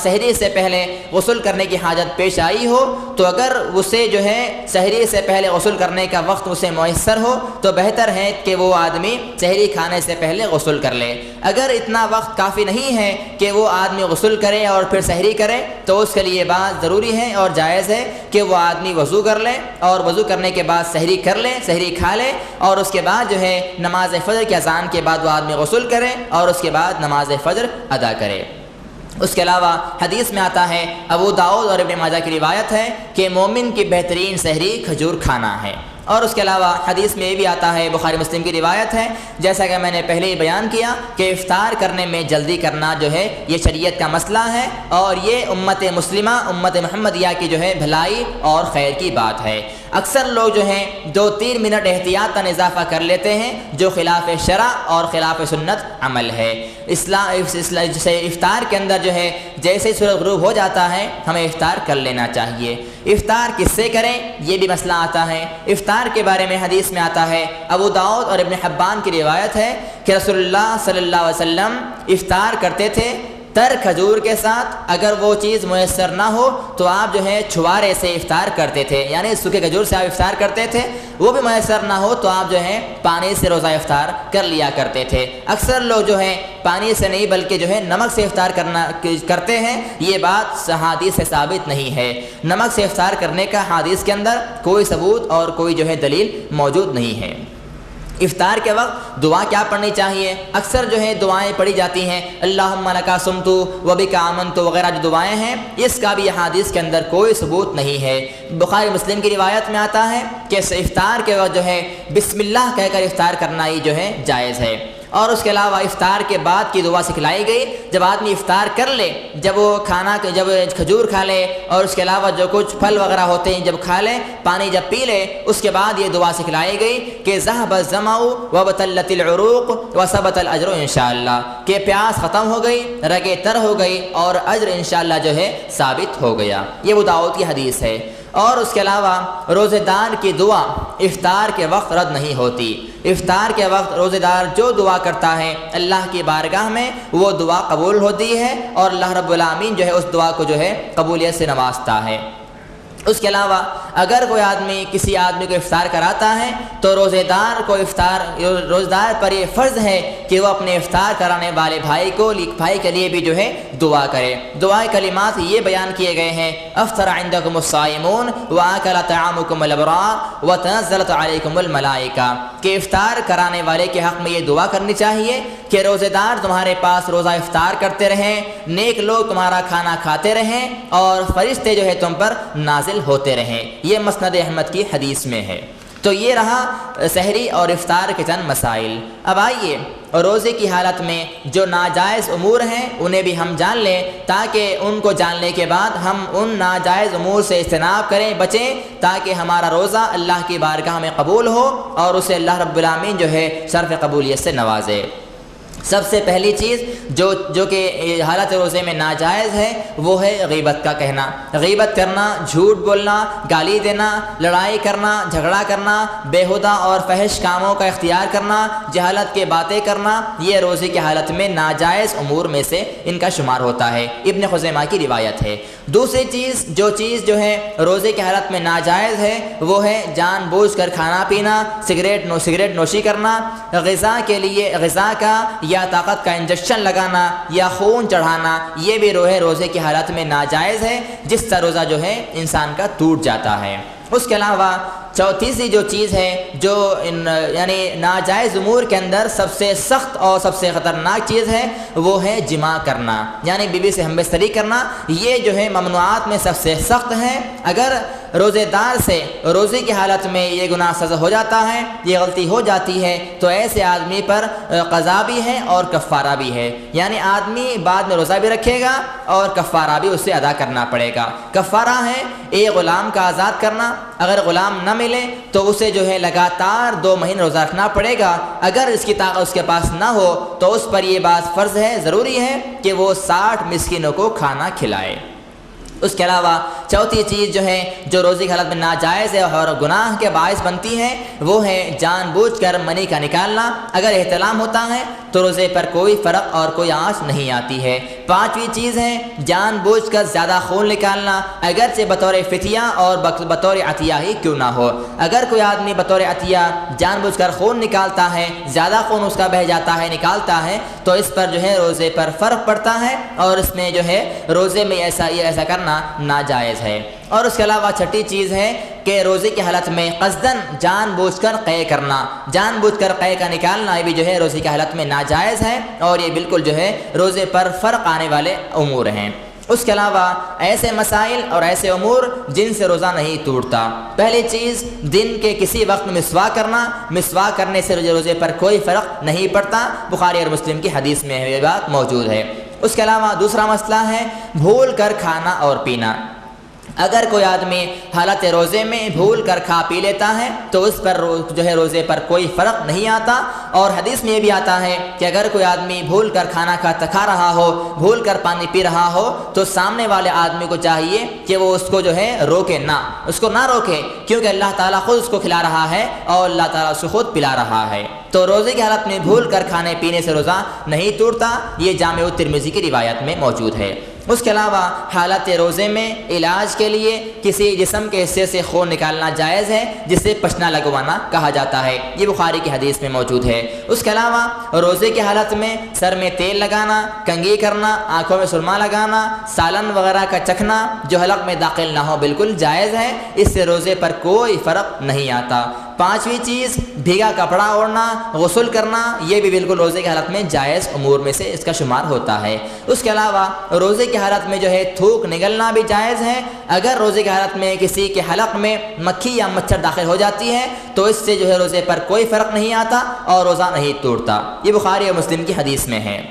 سحری سے پہلے غسل کرنے کی حاجت پیش آئی ہو، تو اگر اسے جو ہے سحری سے پہلے غسل کرنے کا وقت اسے میسر ہو تو بہتر ہے کہ وہ آدمی سحری کھانے سے پہلے غسل کر لے۔ اگر اتنا وقت کافی نہیں ہے کہ وہ آدمی غسل کرے اور پھر سحری کرے، تو اس کے لیے بات ضروری ہے اور جائز ہے کہ وہ آدمی وضو کر لے، اور وضو کرنے کے بعد سحری کر لے، سحری کھا لے، اور اس کے بعد جو ہے نماز فجر کی اذان کے بعد وہ آدمی غسل کرے اور اس کے بعد نماز فجر ادا کرے۔ اس کے علاوہ حدیث میں آتا ہے، ابو داؤد اور ابن ماجہ کی روایت ہے کہ مومن کی بہترین سحری کھجور کھانا ہے۔ اور اس کے علاوہ حدیث میں یہ بھی آتا ہے، بخاری مسلم کی روایت ہے، جیسا کہ میں نے پہلے ہی بیان کیا کہ افطار کرنے میں جلدی کرنا جو ہے یہ شریعت کا مسئلہ ہے، اور یہ امت مسلمہ، امت محمدیہ کی جو ہے بھلائی اور خیر کی بات ہے۔ اکثر لوگ جو ہیں 2-3 منٹ احتیاطاً اضافہ کر لیتے ہیں، جو خلاف شرع اور خلاف سنت عمل ہے۔ افطار کے اندر جو ہے جیسے سورج غروب ہو جاتا ہے ہمیں افطار کر لینا چاہیے۔ افطار کس سے کریں یہ بھی مسئلہ آتا ہے۔ افطار کے بارے میں حدیث میں آتا ہے، ابو داؤد اور ابن حبان کی روایت ہے کہ رسول اللہ صلی اللہ علیہ وسلم افطار کرتے تھے تر کھجور کے ساتھ، اگر وہ چیز میسر نہ ہو تو آپ جو ہے چھوارے سے افطار کرتے تھے، یعنی سوکھے کھجور سے آپ افطار کرتے تھے، وہ بھی میسر نہ ہو تو آپ جو ہے پانی سے روزہ افطار کر لیا کرتے تھے۔ اکثر لوگ جو ہے پانی سے نہیں بلکہ جو ہے نمک سے افطار کرتے ہیں، یہ بات حدیث سے ثابت نہیں ہے۔ نمک سے افطار کرنے کا حدیث کے اندر کوئی ثبوت اور کوئی جو ہے دلیل موجود نہیں ہے۔ افطار کے وقت دعا کیا پڑھنی چاہیے؟ اکثر جو ہے دعائیں پڑھی جاتی ہیں، اللہم لکا صمت وبک آمنت وغیرہ جو دعائیں ہیں، اس کا بھی حدیث کے اندر کوئی ثبوت نہیں ہے۔ بخاری مسلم کی روایت میں آتا ہے کہ افطار کے وقت جو ہے بسم اللہ کہہ کر افطار کرنا ہی جو ہے جائز ہے۔ اور اس کے علاوہ افطار کے بعد کی دعا سکھلائی گئی، جب آدمی افطار کر لے، جب وہ جب کھجور کھا لے اور اس کے علاوہ جو کچھ پھل وغیرہ ہوتے ہیں جب کھا لے، پانی جب پی لے، اس کے بعد یہ دعا سکھلائی گئی کہ ذہب الظمأ وبطلت العروق وثبت الاجر انشاءاللہ، کہ پیاس ختم ہو گئی، رگیں تر ہو گئی اور اجر انشاءاللہ جو ہے ثابت ہو گیا۔ یہ ابو داؤد کی حدیث ہے۔ اور اس کے علاوہ روزے دار کی دعا افطار کے وقت رد نہیں ہوتی۔ افطار کے وقت روزے دار جو دعا کرتا ہے اللہ کی بارگاہ میں وہ دعا قبول ہوتی ہے، اور اللہ رب العالمین جو ہے اس دعا کو جو ہے قبولیت سے نوازتا ہے۔ اس کے علاوہ اگر کوئی آدمی کسی آدمی کو افطار کراتا ہے تو روزے دار پر یہ فرض ہے کہ وہ اپنے افطار کرانے والے بھائی کے لیے بھی جو ہے دعا کرے۔ دعائے کلمات یہ بیان کیے گئے ہیں، افطر عندکم الصائمون واکل طعامکم الابرار وتنزلت علیکم الملائکہ، کہ افطار کرانے والے کے حق میں یہ دعا کرنی چاہیے کہ روزے دار تمہارے پاس روزہ افطار کرتے رہیں، نیک لوگ تمہارا کھانا کھاتے رہیں، اور فرشتے جو ہے تم پر نازل ہوتے رہیں۔ یہ مسند احمد کی حدیث میں ہے۔ تو یہ رہا سحری اور افطار کے چند مسائل۔ اب آئیے روزے کی حالت میں جو ناجائز امور ہیں انہیں بھی ہم جان لیں، تاکہ ان کو جاننے کے بعد ہم ان ناجائز امور سے اجتناب کریں، بچیں، تاکہ ہمارا روزہ اللہ کی بارگاہ میں قبول ہو اور اسے اللہ رب العالمین جو ہے شرف قبولیت سے نوازے۔ سب سے پہلی چیز جو کہ حالت روزے میں ناجائز ہے وہ ہے غیبت کا کہنا، غیبت کرنا، جھوٹ بولنا، گالی دینا، لڑائی کرنا، جھگڑا کرنا، بیہودہ اور فحش کاموں کا اختیار کرنا، جہالت کے باتیں کرنا، یہ روزے کی حالت میں ناجائز امور میں سے ان کا شمار ہوتا ہے، ابن خزیمہ کی روایت ہے۔ دوسری چیز جو ہے روزے کی حالت میں ناجائز ہے وہ ہے جان بوجھ کر کھانا پینا، سگریٹ نوشی کرنا، غذا کا یا طاقت کا انجیکشن لگانا یا خون چڑھانا، یہ بھی روزے کی حالت میں ناجائز ہے، جس سے روزہ جو ہے انسان کا ٹوٹ جاتا ہے۔ اس کے علاوہ تیسری جو چیز ہے جو یعنی ناجائز امور کے اندر سب سے سخت اور سب سے خطرناک چیز ہے وہ ہے جماع کرنا، یعنی بیوی سے ہم بستری کرنا، یہ جو ہے ممنوعات میں سب سے سخت ہے۔ اگر روزے دار سے روزے کی حالت میں یہ گناہ سزا ہو جاتا ہے، یہ غلطی ہو جاتی ہے، تو ایسے آدمی پر قضا بھی ہے اور کفارہ بھی ہے، یعنی آدمی بعد میں روزہ بھی رکھے گا اور کفارہ بھی اسے ادا کرنا پڑے گا۔ کفارہ ہے ایک غلام کا آزاد کرنا، اگر غلام نہ ملے تو اسے جو ہے لگاتار 2 مہینے روزہ رکھنا پڑے گا، اگر اس کی طاقت اس کے پاس نہ ہو تو اس پر یہ بات فرض ہے، ضروری ہے کہ وہ 60 مسکینوں کو کھانا کھلائے۔ اس کے علاوہ چوتھی چیز جو ہے جو روزے کی حالت میں ناجائز ہے اور گناہ کے باعث بنتی ہے وہ ہے جان بوجھ کر منی کا نکالنا، اگر احتلام ہوتا ہے تو روزے پر کوئی فرق اور کوئی آنچ نہیں آتی ہے۔ پانچویں چیز ہے جان بوجھ کر زیادہ خون نکالنا، اگرچہ بطور فتیہ اور بطور عطیہ ہی کیوں نہ ہو۔ اگر کوئی آدمی بطور عطیہ جان بوجھ کر خون نکالتا ہے، زیادہ خون اس کا بہہ جاتا ہے، نکالتا ہے، تو اس پر جو ہے روزے پر فرق پڑتا ہے اور اس میں جو ہے روزے میں ایسا کرنا ناجائز ہے۔ اور اس کے علاوہ چھٹی چیز ہے کہ روزے کی حالت میں قصداً جان بوجھ کر قے کرنا، جان بوجھ کر قے کا نکالنا، یہ بھی جو ہے روزے کی حالت میں ناجائز ہے اور یہ بالکل جو ہے روزے پر فرق آنے والے امور ہیں۔ اس کے علاوہ ایسے مسائل اور ایسے امور جن سے روزہ نہیں ٹوٹتا، پہلی چیز دن کے کسی وقت مسواک کرنا، مسواک کرنے سے روزے پر کوئی فرق نہیں پڑتا، بخاری اور مسلم کی حدیث میں یہ بات موجود ہے۔ اس کے علاوہ دوسرا مسئلہ ہے بھول کر کھانا اور پینا، اگر کوئی آدمی حالت روزے میں بھول کر کھا پی لیتا ہے تو اس پر جو ہے روزے پر کوئی فرق نہیں آتا، اور حدیث میں یہ بھی آتا ہے کہ اگر کوئی آدمی بھول کر کھانا کھا رہا ہو، بھول کر پانی پی رہا ہو، تو سامنے والے آدمی کو چاہیے کہ وہ اس کو جو ہے روکے نہ، اس کو نہ روکے، کیونکہ اللہ تعالیٰ خود اس کو کھلا رہا ہے اور اللہ تعالیٰ اس کو خود پلا رہا ہے۔ تو روزے کی حالت میں بھول کر کھانے پینے سے روزہ نہیں ٹوٹتا، یہ جامع الترمذی کی روایت میں موجود ہے۔ اس کے علاوہ حالت روزے میں علاج کے لیے کسی جسم کے حصے سے خون نکالنا جائز ہے، جسے پشنا لگوانا کہا جاتا ہے، یہ بخاری کی حدیث میں موجود ہے۔ اس کے علاوہ روزے کی حالت میں سر میں تیل لگانا، کنگھی کرنا، آنکھوں میں سرما لگانا، سالن وغیرہ کا چکھنا جو حلق میں داخل نہ ہو بالکل جائز ہے، اس سے روزے پر کوئی فرق نہیں آتا۔ پانچویں چیز بھیگا کپڑا اوڑھنا، غسل کرنا، یہ بھی بالکل روزے کی حالت میں جائز امور میں سے اس کا شمار ہوتا ہے۔ اس کے علاوہ روزے کی حالت میں جو ہے تھوک نگلنا بھی جائز ہے، اگر روزے کی حالت میں کسی کے حلق میں مکھی یا مچھر داخل ہو جاتی ہے تو اس سے جو ہے روزے پر کوئی فرق نہیں آتا اور روزہ نہیں ٹوٹتا، یہ بخاری اور مسلم کی حدیث میں ہے۔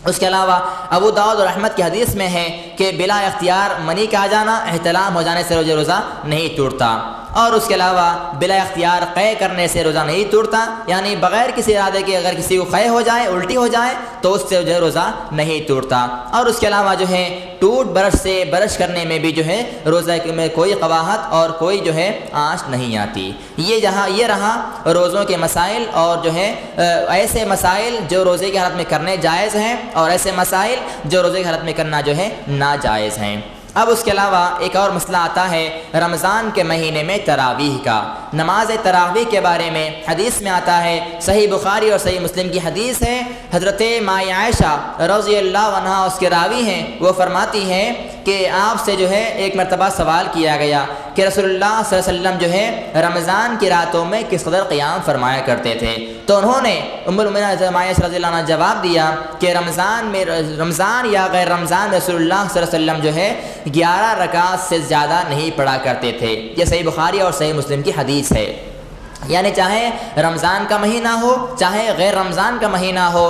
اس کے علاوہ ابو داؤد اور احمد کی حدیث میں ہے کہ بلا اختیار منی کا آ جانا، احتلام ہو جانے سے روزہ نہیں ٹوٹتا، اور اس کے علاوہ بلا اختیار قے کرنے سے روزہ نہیں ٹوٹتا، یعنی بغیر کسی ارادے کے اگر کسی کو قے ہو جائے، الٹی ہو جائے تو اس سے جو ہے روزہ نہیں ٹوٹتا۔ اور اس کے علاوہ جو ہے ٹوٹ برش سے برش کرنے میں بھی جو ہے روزہ میں کوئی قباحت اور کوئی جو ہے آنچ نہیں آتی۔ یہ رہا روزوں کے مسائل، اور جو ہے ایسے مسائل جو روزے کی حالت میں کرنے جائز ہیں اور ایسے مسائل جو روزے کی حالت میں کرنا جو ہے ناجائز ہیں۔ اب اس کے علاوہ ایک اور مسئلہ آتا ہے رمضان کے مہینے میں تراویح کا۔ نماز تراویح کے بارے میں حدیث میں آتا ہے، صحیح بخاری اور صحیح مسلم کی حدیث ہے، حضرت مائی عائشہ رضی اللہ عنہا اس کے راوی ہیں، وہ فرماتی ہیں کہ آپ سے جو ہے ایک مرتبہ سوال کیا گیا کہ رسول اللہ صلی اللہ علیہ وسلم جو ہے رمضان کی راتوں میں کس قدر قیام فرمایا کرتے تھے، تو انہوں نے ام المؤمنین حضرت عائشہ رضی اللہ عنہ جواب دیا کہ رمضان یا غیر رمضان رسول اللہ صلی اللہ علیہ وسلم جو ہے 11 رکعات سے زیادہ نہیں پڑھا کرتے تھے، یہ صحیح بخاری اور صحیح مسلم کی حدیث ہے۔ یعنی چاہے رمضان کا مہینہ ہو چاہے غیر رمضان کا مہینہ ہو،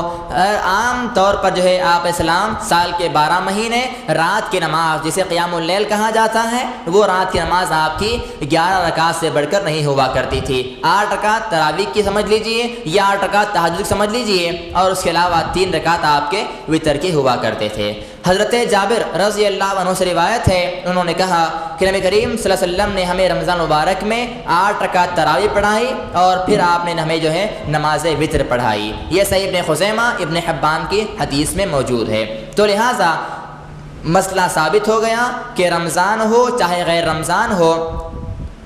عام طور پر جو ہے آپ اسلام سال کے 12 مہینے رات کی نماز جسے قیام اللیل کہا جاتا ہے، وہ رات کی نماز آپ کی 11 رکعت سے بڑھ کر نہیں ہوا کرتی تھی۔ 8 رکعت تراویح کی سمجھ لیجئے یا 8 رکعت تہجد کی سمجھ لیجئے، اور اس کے علاوہ 3 رکعت آپ کے وتر کی ہوا کرتے تھے۔ حضرت جابر رضی اللہ عنہ سے روایت ہے، انہوں نے کہا کہ نبی کریم صلی اللہ علیہ وسلم نے ہمیں رمضان مبارک میں 8 رکعت تراویح پڑھائی اور پھر آپ نے ہمیں جو ہے نماز وتر پڑھائی۔ یہ صحیح ابن خزیمہ ابن حبان کی حدیث میں موجود ہے۔ تو لہٰذا مسئلہ ثابت ہو گیا کہ رمضان ہو چاہے غیر رمضان ہو،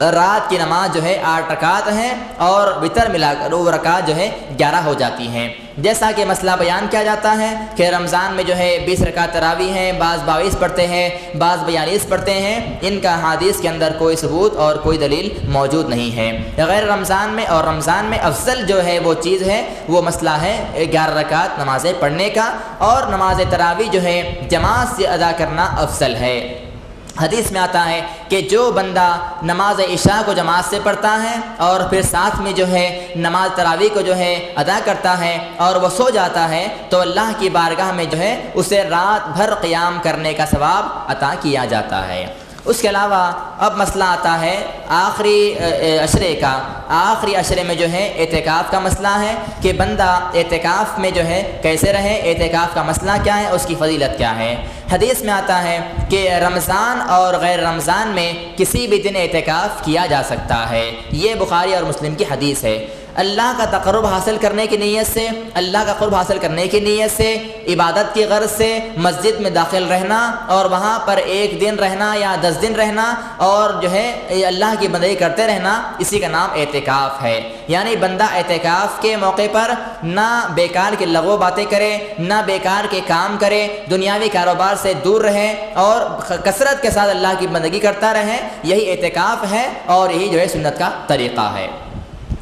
رات کی نماز جو ہے 8 رکعت ہیں اور وتر ملا کر وہ رکعت جو ہے 11 ہو جاتی ہیں۔ جیسا کہ مسئلہ بیان کیا جاتا ہے کہ رمضان میں جو ہے 20 رکعت تراویح ہیں، بعض 22 پڑھتے ہیں، بعض 42 پڑھتے ہیں، ان کا حدیث کے اندر کوئی ثبوت اور کوئی دلیل موجود نہیں ہے۔ غیر رمضان میں اور رمضان میں افضل جو ہے وہ چیز ہے وہ مسئلہ ہے 11 رکعت نمازیں پڑھنے کا، اور نماز تراویح جو ہے جماعت سے ادا کرنا افضل ہے۔ حدیث میں آتا ہے کہ جو بندہ نماز عشاء کو جماعت سے پڑھتا ہے اور پھر ساتھ میں جو ہے نماز تراویح کو جو ہے ادا کرتا ہے اور وہ سو جاتا ہے تو اللہ کی بارگاہ میں جو ہے اسے رات بھر قیام کرنے کا ثواب عطا کیا جاتا ہے۔ اس کے علاوہ اب مسئلہ آتا ہے آخری عشرے کا۔ آخری عشرے میں جو ہے اعتکاف کا مسئلہ ہے کہ بندہ اعتکاف میں جو ہے کیسے رہے، اعتکاف کا مسئلہ کیا ہے، اس کی فضیلت کیا ہے۔ حدیث میں آتا ہے کہ رمضان اور غیر رمضان میں کسی بھی دن اعتکاف کیا جا سکتا ہے، یہ بخاری اور مسلم کی حدیث ہے۔ اللہ کا تقرب حاصل کرنے کی نیت سے، اللہ کا قرب حاصل کرنے کی نیت سے، عبادت کی غرض سے مسجد میں داخل رہنا اور وہاں پر 1 دن رہنا یا 10 دن رہنا اور جو ہے اللہ کی بندگی کرتے رہنا، اسی کا نام اعتکاف ہے۔ یعنی بندہ اعتکاف کے موقع پر نہ بیکار کی لغو باتیں کرے، نہ بیکار کے کام کرے، دنیاوی کاروبار سے دور رہے اور کثرت کے ساتھ اللہ کی بندگی کرتا رہے، یہی اعتکاف ہے اور یہی جو ہے سنت کا طریقہ ہے۔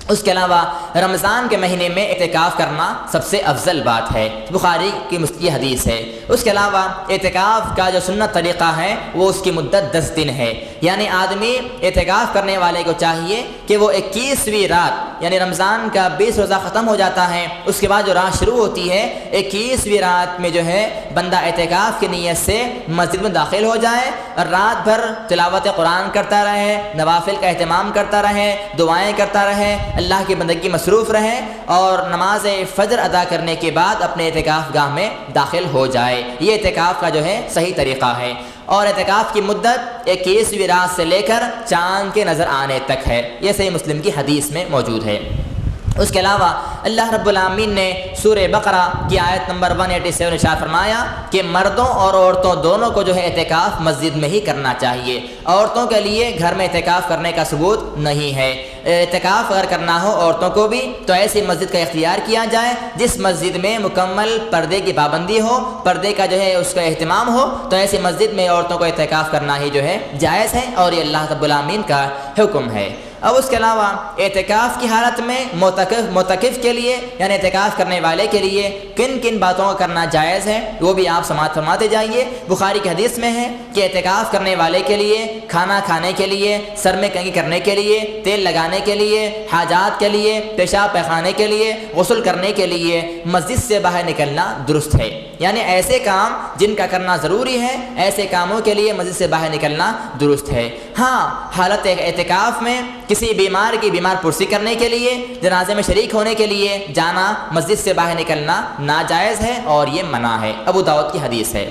اس کے علاوہ رمضان کے مہینے میں اعتکاف کرنا سب سے افضل بات ہے، بخاری کی حدیث ہے۔ اس کے علاوہ اعتکاف کا جو سنت طریقہ ہے وہ اس کی مدت 10 دن ہے، یعنی آدمی اعتکاف کرنے والے کو چاہیے کہ وہ 21ویں رات، یعنی رمضان کا 20 روزہ ختم ہو جاتا ہے، اس کے بعد جو رات شروع ہوتی ہے 21ویں رات میں جو ہے بندہ اعتکاف کی نیت سے مسجد میں داخل ہو جائے اور رات بھر تلاوت قرآن کرتا رہے، نوافل کا اہتمام کرتا رہے، دعائیں کرتا رہے، اللہ کی بندگی مصروف رہے اور نماز فجر ادا کرنے کے بعد اپنے اعتکاف گاہ میں داخل ہو جائے۔ یہ اعتکاف کا جو ہے صحیح طریقہ ہے، اور اعتکاف کی مدت 21ویں رات سے لے کر چاند کے نظر آنے تک ہے، یہ صحیح مسلم کی حدیث میں موجود ہے۔ اس کے علاوہ اللہ رب العالمین نے سورہ بقرہ کی آیت نمبر 187 ارشاد فرمایا کہ مردوں اور عورتوں دونوں کو جو ہے اعتکاف مسجد میں ہی کرنا چاہیے۔ عورتوں کے لیے گھر میں اعتکاف کرنے کا ثبوت نہیں ہے۔ اعتکاف اگر کرنا ہو عورتوں کو بھی تو ایسی مسجد کا اختیار کیا جائے جس مسجد میں مکمل پردے کی پابندی ہو، پردے کا جو ہے اس کا اہتمام ہو، تو ایسی مسجد میں عورتوں کو اعتکاف کرنا ہی جو ہے جائز ہے اور یہ اللہ رب العالمین کا حکم ہے۔ اب اس کے علاوہ اعتکاف کی حالت میں معتکف کے لیے یعنی اعتکاف کرنے والے کے لیے کن کن باتوں کا کرنا جائز ہے وہ بھی آپ سماعت فرماتے جائیے۔ بخاری کی حدیث میں ہے کہ اعتکاف کرنے والے کے لیے کھانا کھانے کے لیے، سر میں کنگھی کرنے کے لیے، تیل لگانے کے لیے، حاجات کے لیے، پیشاب پیخانے کے لیے، غسل کرنے کے لیے مسجد سے باہر نکلنا درست ہے۔ یعنی ایسے کام جن کا کرنا ضروری ہے، ایسے کاموں کے لیے مسجد سے باہر نکلنا درست ہے۔ ہاں، حالت اعتکاف میں کسی بیمار کی بیمار پرسی کرنے کے لیے، جنازے میں شریک ہونے کے لیے جانا، مسجد سے باہر نکلنا ناجائز ہے اور یہ منع ہے، ابو داؤد کی حدیث ہے۔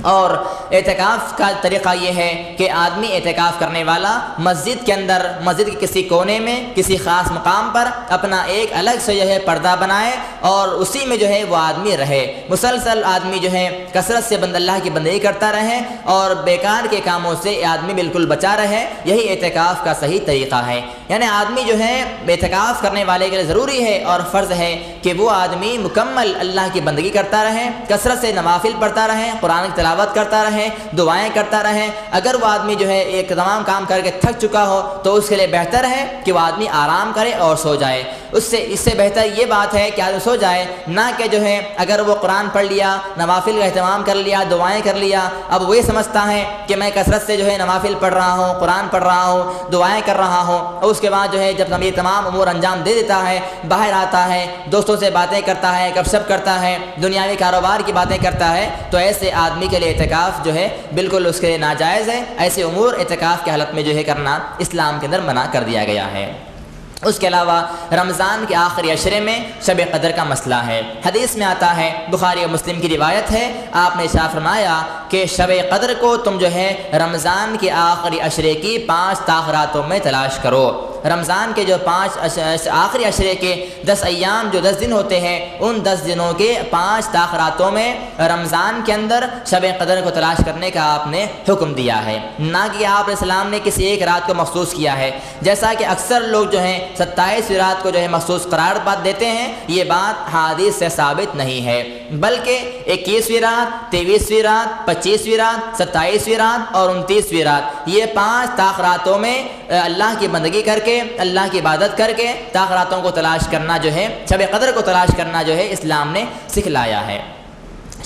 اور اعتکاف کا طریقہ یہ ہے کہ آدمی اعتکاف کرنے والا مسجد کے اندر، مسجد کے کسی کونے میں، کسی خاص مقام پر اپنا ایک الگ سے جو ہے پردہ بنائے اور اسی میں جو ہے وہ آدمی رہے، مسلسل آدمی جو ہے کثرت سے اللہ کی بندگی کرتا رہے اور بیکار کے کاموں سے آدمی بالکل بچا رہے، یہی اعتکاف کا صحیح طریقہ ہے۔ یعنی آدمی جو ہے اعتکاف کرنے والے کے لیے ضروری ہے اور فرض ہے کہ وہ آدمی مکمل اللہ کی بندگی کرتا رہے، کثرت سے نوافل پڑھتا رہے، قرآن کی تلاوت کرتا رہے، دعائیں کرتا رہے۔ اگر وہ آدمی جو ہے ایک تمام کام کر کے تھک چکا ہو تو اس کے لیے بہتر ہے کہ وہ آدمی آرام کرے اور سو جائے۔ اس سے بہتر یہ بات ہے کہ آدمی سو جائے، نہ کہ جو ہے اگر وہ قرآن پڑھ لیا، نوافل کا اہتمام کر لیا، دعائیں کر لیا، اب وہ یہ سمجھتا ہے کہ میں کثرت سے جو ہے نوافل پڑھ رہا ہوں، قرآن پڑھ رہا ہوں، دعائیں کر رہا ہوں، اور اس کے بعد جو ہے جب یہ تمام امور انجام دے دیتا ہے، باہر آتا ہے، دوستوں سے باتیں کرتا ہے، گپ شپ کرتا ہے، دنیاوی کاروبار کی باتیں کرتا ہے، تو ایسے آدمی کے لیے اعتکاف جو ہے بالکل اس کے لیے ناجائز ہے۔ ایسے امور اعتکاف کی حالت میں جو ہے کرنا اسلام کے اندر منع کر دیا گیا ہے۔ اس کے علاوہ رمضان کے آخری عشرے میں شب قدر کا مسئلہ ہے۔ حدیث میں آتا ہے، بخاری و مسلم کی روایت ہے، آپ نے ارشاد فرمایا کہ شب قدر کو تم جو ہے رمضان کے آخری عشرے کی 5 تاخراتوں میں تلاش کرو۔ رمضان کے جو 5 آخری عشرے کے 10 ایام جو 10 دن ہوتے ہیں، ان 10 دنوں کے 5 تاخراتوں میں رمضان کے اندر شب قدر کو تلاش کرنے کا آپ نے حکم دیا ہے، نہ کہ آپ علیہ السلام نے کسی ایک رات کو مخصوص کیا ہے، جیسا کہ اکثر لوگ جو ہیں 27ویں رات کو جو ہے مخصوص قرار بات دیتے ہیں۔ یہ بات حدیث سے ثابت نہیں ہے، بلکہ 21ویں رات، 23ویں رات، 25ویں رات، 27ویں رات اور 29ویں رات، یہ 5 تاخراتوں میں اللہ کی بندگی کر کے، اللہ کی عبادت کر کے تاخراتوں کو تلاش کرنا جو ہے، شب قدر کو تلاش کرنا جو ہے اسلام نے سکھلایا ہے۔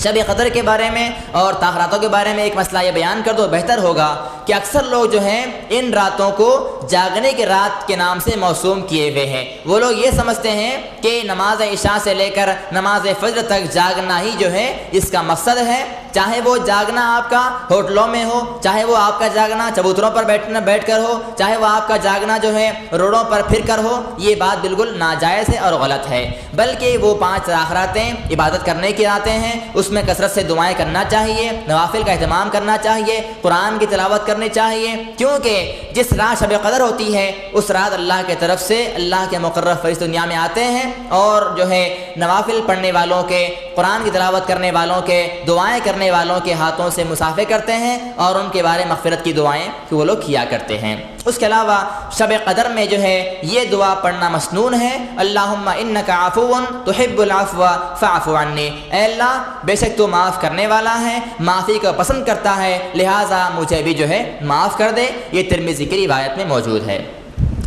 شب قدر کے بارے میں اور تاخراتوں کے بارے میں ایک مسئلہ یہ بیان کر دو، بہتر ہوگا کہ اکثر لوگ جو ہیں ان راتوں کو جاگنے کے رات کے نام سے موسوم کیے ہوئے ہیں۔ وہ لوگ یہ سمجھتے ہیں کہ نماز عشاء سے لے کر نماز فجر تک جاگنا ہی جو ہے اس کا مقصد ہے، چاہے وہ جاگنا آپ کا ہوٹلوں میں ہو، چاہے وہ آپ کا جاگنا چبوتروں پر بیٹھ کر ہو، چاہے وہ آپ کا جاگنا جو ہے روڈوں پر پھر کر ہو، یہ بات بالکل ناجائز ہے اور غلط ہے۔ بلکہ وہ 5 تاخراتیں عبادت کرنے کی راتیں ہیں، اس میں کثرت سے دعائیں کرنا چاہیے، نوافل کا اہتمام کرنا چاہیے، قرآن کی تلاوت کرنی چاہیے، کیونکہ جس رات شب قدر ہوتی ہے اس رات اللہ کی طرف سے اللہ کے مقرر فرشتے دنیا میں آتے ہیں اور جو ہے نوافل پڑھنے والوں کے، قرآن کی تلاوت کرنے والوں کے، دعائیں کرنے والوں کے ہاتھوں سے مصافحہ کرتے ہیں اور ان کے بارے مغفرت کی دعائیں کہ وہ لوگ کیا کرتے ہیں۔ اس کے علاوہ شب قدر میں جو ہے یہ دعا پڑھنا مسنون ہے، اللہم انک عفو تحب العفو فاعف عنی، اے اللہ بے شک تو معاف کرنے والا ہے، معافی کو پسند کرتا ہے، لہٰذا مجھے بھی جو ہے معاف کر دے۔ یہ ترمذی کی روایت میں موجود ہے۔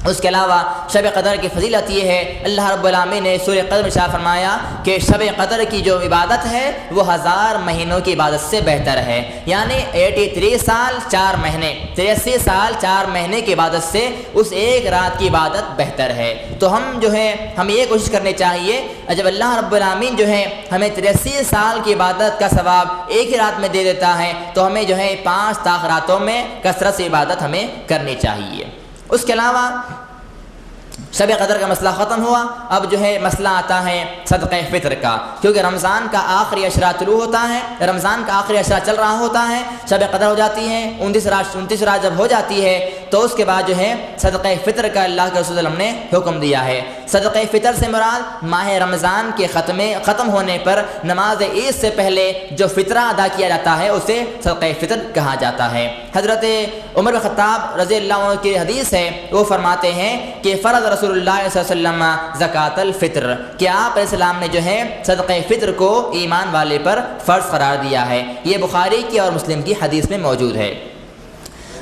اس کے علاوہ شب قدر کی فضیلت یہ ہے، اللہ رب العالمین نے سورہ قدر میں ارشاد فرمایا کہ شب قدر کی جو عبادت ہے وہ 1000 مہینوں کی عبادت سے بہتر ہے، یعنی 83 سال 4 مہینے، 83 سال 4 مہینے کی عبادت سے اس ایک رات کی عبادت بہتر ہے۔ تو ہمیں یہ کوشش کرنی چاہیے، جب اللہ رب العالمین جو ہے ہمیں 83 سال کی عبادت کا ثواب ایک ہی رات میں دے دیتا ہے، تو ہمیں جو ہے 5 تاخراتوں میں کثرت سے عبادت ہمیں کرنی چاہیے۔ اس کے علاوہ شب قدر کا مسئلہ ختم ہوا، اب جو ہے مسئلہ آتا ہے صدقہ فطر کا، کیونکہ رمضان کا آخری عشرہ طلوع ہوتا ہے، رمضان کا آخری عشرہ چل رہا ہوتا ہے، شب قدر ہو جاتی ہے، 29 رات جب ہو جاتی ہے تو اس کے بعد جو ہے صدقہ فطر کا اللہ کے رسول نے حکم دیا ہے۔ صدقہ فطر سے مراد ماہ رمضان کے ختم ہونے پر نماز عید سے پہلے جو فطرہ ادا کیا جاتا ہے اسے صدقہ فطر کہا جاتا ہے۔ حضرت عمر بن خطاب رضی اللہ عنہ کی حدیث ہے، وہ فرماتے ہیں کہ فرض رسول اللہ صلی اللہ علیہ وسلم زکوٰۃ الفطر، کہ آپ علیہ السلام نے جو ہے صدقہ فطر کو ایمان والے پر فرض قرار دیا ہے۔ یہ بخاری کی اور مسلم کی حدیث میں موجود ہے۔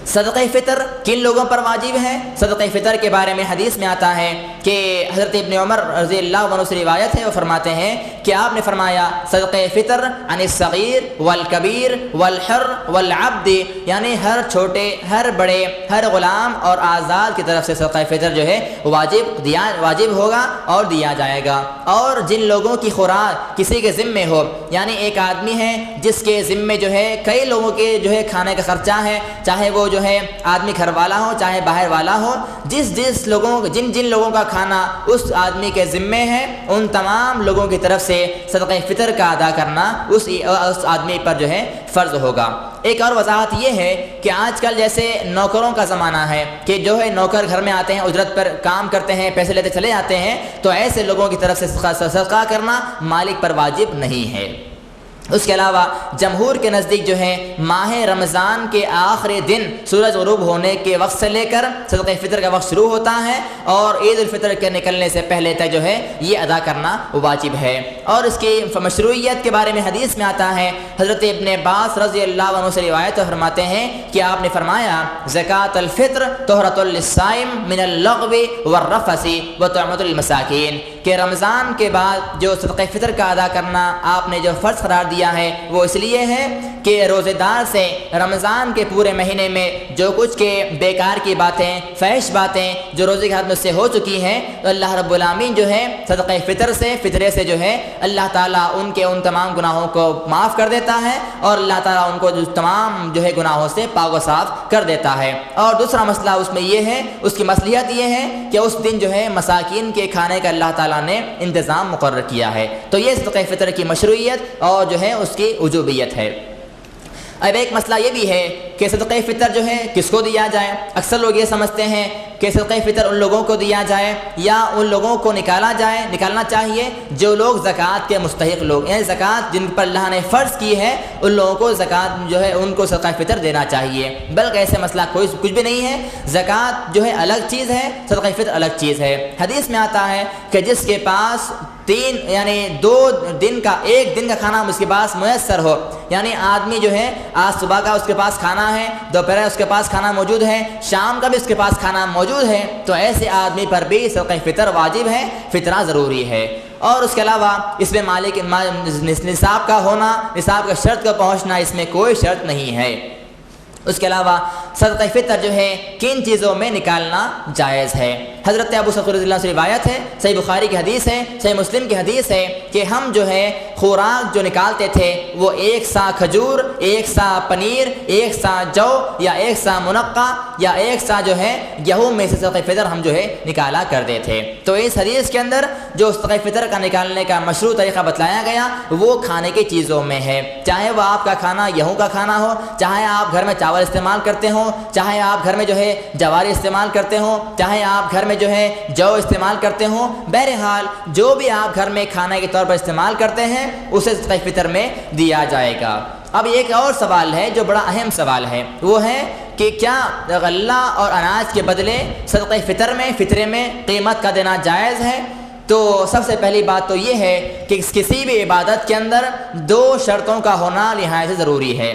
صدقہ فطر کن لوگوں پر واجب ہے؟ صدقہ فطر کے بارے میں حدیث میں آتا ہے کہ حضرت ابن عمر رضی اللہ عنہ سے روایت ہے، وہ فرماتے ہیں کہ آپ نے فرمایا صدقہ فطر عن الصغیر والکبیر والحر والعبد، یعنی ہر چھوٹے، ہر بڑے، ہر غلام اور آزاد کی طرف سے صدقہ فطر جو ہے واجب ہوگا اور دیا جائے گا۔ اور جن لوگوں کی خوراک کسی کے ذمے ہو، یعنی ایک آدمی ہے جس کے ذمے جو ہے کئی لوگوں کے جو ہے کھانے کا خرچہ ہے، چاہے وہ جو ہے آدمی گھر والا ہو چاہے باہر والا ہو، جن لوگوں کا کھانا اس آدمی کے ذمے ہے، ان تمام لوگوں کی طرف سے صدقہ فطر کا ادا کرنا اس آدمی پر جو ہے فرض ہوگا۔ ایک اور وضاحت یہ ہے کہ آج کل جیسے نوکروں کا زمانہ ہے کہ جو ہے نوکر گھر میں آتے ہیں، اجرت پر کام کرتے ہیں، پیسے لیتے چلے جاتے ہیں، تو ایسے لوگوں کی طرف سے صدقہ کرنا مالک پر واجب نہیں ہے۔ اس کے علاوہ جمہور کے نزدیک جو ہے ماہ رمضان کے آخری دن سورج غروب ہونے کے وقت سے لے کر صدقہ فطر کا وقت شروع ہوتا ہے اور عید الفطر کے نکلنے سے پہلے تک جو ہے یہ ادا کرنا واجب ہے۔ اور اس کی مشروعیت کے بارے میں حدیث میں آتا ہے، حضرت ابن عباس رضی اللہ عنہ سے روایت فرماتے ہیں کہ آپ نے فرمایا زکوٰۃ الفطر طہرۃ للصائم من اللغو والرفث وطعمۃ المساکین، کہ رمضان کے بعد جو صدقہ فطر کا ادا کرنا آپ نے جو فرض قرار دیا ہے وہ اس لیے ہے کہ روزے دار سے رمضان کے پورے مہینے میں جو کچھ کے بیکار کی باتیں، فحش باتیں جو روزے کے ہاتھ میں سے ہو چکی ہیں، تو اللہ رب العالمین جو ہے صدقہ فطر سے، فطرے سے جو ہے اللہ تعالیٰ ان کے ان تمام گناہوں کو معاف کر دیتا ہے اور اللہ تعالیٰ ان کو تمام جو ہے گناہوں سے پاک و صاف کر دیتا ہے۔ اور دوسرا مسئلہ اس میں یہ ہے، اس کی مصلحت یہ ہے کہ اس دن جو ہے مساکین کے کھانے کا اللہ تعالیٰ نے انتظام مقرر کیا ہے۔ تو یہ صدقہ فطر کی مشروعیت اور جو ہے اس کی وجوبیت ہے۔ اب ایک مسئلہ یہ بھی ہے کہ صدقہ فطر جو ہے کس کو دیا جائے۔ اکثر لوگ یہ سمجھتے ہیں کہ صدقہ فطر ان لوگوں کو دیا جائے یا ان لوگوں کو نکالنا چاہیے جو لوگ زکوٰۃ کے مستحق لوگ، یعنی زکوٰۃ جن پر اللہ نے فرض کی ہے ان لوگوں کو زکوٰۃ جو ہے ان کو صدقہ فطر دینا چاہیے، بلکہ ایسے مسئلہ کچھ بھی نہیں ہے۔ زکوٰۃ جو ہے الگ چیز ہے، صدقہ فطر الگ چیز ہے۔ حدیث میں آتا ہے کہ جس کے پاس ایک دن کا کھانا اس کے پاس میسر ہو، یعنی آدمی جو ہے آج صبح کا اس کے پاس کھانا ہے، دوپہر اس کے پاس کھانا موجود ہے، شام کا بھی اس کے پاس کھانا موجود ہے، تو ایسے آدمی پر بھی صدقہ فطر واجب ہے، فطرہ ضروری ہے۔ اور اس کے علاوہ اس میں مالک نصاب کا ہونا، نصاب کا شرط کا پہنچنا، اس میں کوئی شرط نہیں ہے۔ اس کے علاوہ صدقہ فطر جو ہے کن چیزوں میں نکالنا جائز ہے۔ حضرت ابو سعید رضی اللہ عنہ سے روایت ہے، صحیح بخاری کی حدیث ہے، صحیح مسلم کی حدیث ہے کہ ہم جو ہے خوراک جو نکالتے تھے وہ 1 سا کھجور، 1 سا پنیر، 1 سا جو یا 1 سا منقع یا 1 سا جو ہے گیہوں میں سے صدقہ فطر ہم جو ہے نکالا کرتے تھے۔ تو اس حدیث کے اندر جو صدقہ فطر کا نکالنے کا مشروع طریقہ بتلایا گیا وہ کھانے کی چیزوں میں ہے، چاہے وہ آپ کا کھانا گیہوں کا کھانا ہو، چاہے آپ گھر میں چاول استعمال کرتے ہوں، چاہے آپ گھر میں جو ہے جواری استعمال کرتے ہوں، چاہے آپ گھر میں جو ہے جو استعمال کرتے ہوں، بہرحال جو بھی آپ گھر میں کھانے کے طور پر استعمال کرتے ہیں اسے صدقہ فطر میں دیا جائے گا۔ اب ایک اور سوال ہے جو بڑا اہم سوال ہے، وہ ہے کہ کیا غلہ اور اناج کے بدلے صدقہ فطرے میں قیمت کا دینا جائز ہے؟ تو سب سے پہلی بات تو یہ ہے کہ کسی بھی عبادت کے اندر 2 شرطوں کا ہونا نہایت ضروری ہے۔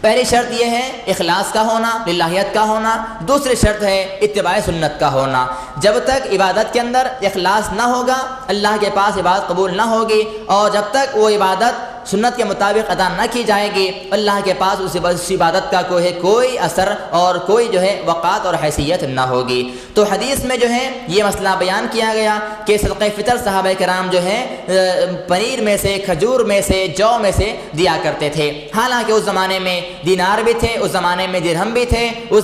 پہلی شرط یہ ہے اخلاص کا ہونا، للہیت کا ہونا، دوسری شرط ہے اتباع سنت کا ہونا۔ جب تک عبادت کے اندر اخلاص نہ ہوگا اللہ کے پاس عبادت قبول نہ ہوگی، اور جب تک وہ عبادت سنت کے مطابق ادا نہ کی جائے گی اللہ کے پاس اس عبادت کا کوئی اثر اور کوئی جو ہے وقات اور حیثیت نہ ہوگی۔ تو حدیث میں جو ہے یہ مسئلہ بیان کیا گیا کہ صدقہ فطر صحابہ کرام جو ہے پنیر میں سے، کھجور میں سے، جو میں سے دیا کرتے تھے۔ حالانکہ اس زمانے میں دینار بھی تھے، اس زمانے میں درہم بھی تھے، اس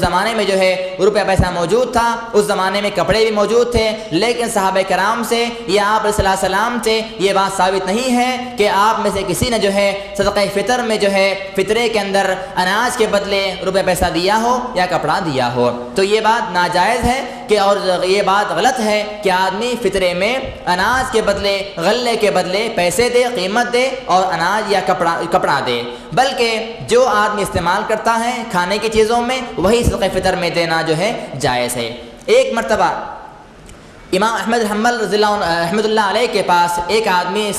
زمانے میں جو ہے روپیہ پیسہ موجود تھا، اس زمانے میں کپڑے بھی موجود تھے، لیکن صحابہ کرام سے یا آپ صلی اللہ علیہ وسلم سے یہ بات ثابت نہیں ہے کہ آپ میں سے کسی نے جو ہے صدقہ فطر میں جو ہے فطرے کے اندر اناج کے بدلے روپے پیسہ دیا ہو یا کپڑا دیا ہو۔ تو یہ بات ناجائز ہے کہ اور یہ بات غلط ہے کہ آدمی فطرے میں اناج کے بدلے، غلے کے بدلے پیسے دے، قیمت دے اور اناج یا کپڑا دے، بلکہ جو آدمی استعمال کرتا ہے کھانے کی چیزوں میں وہی صدقہ فطر میں دینا جو ہے جائز ہے۔ ایک مرتبہ امام احمد رحمۃ اللہ علیہ کے پاس ایک آدمی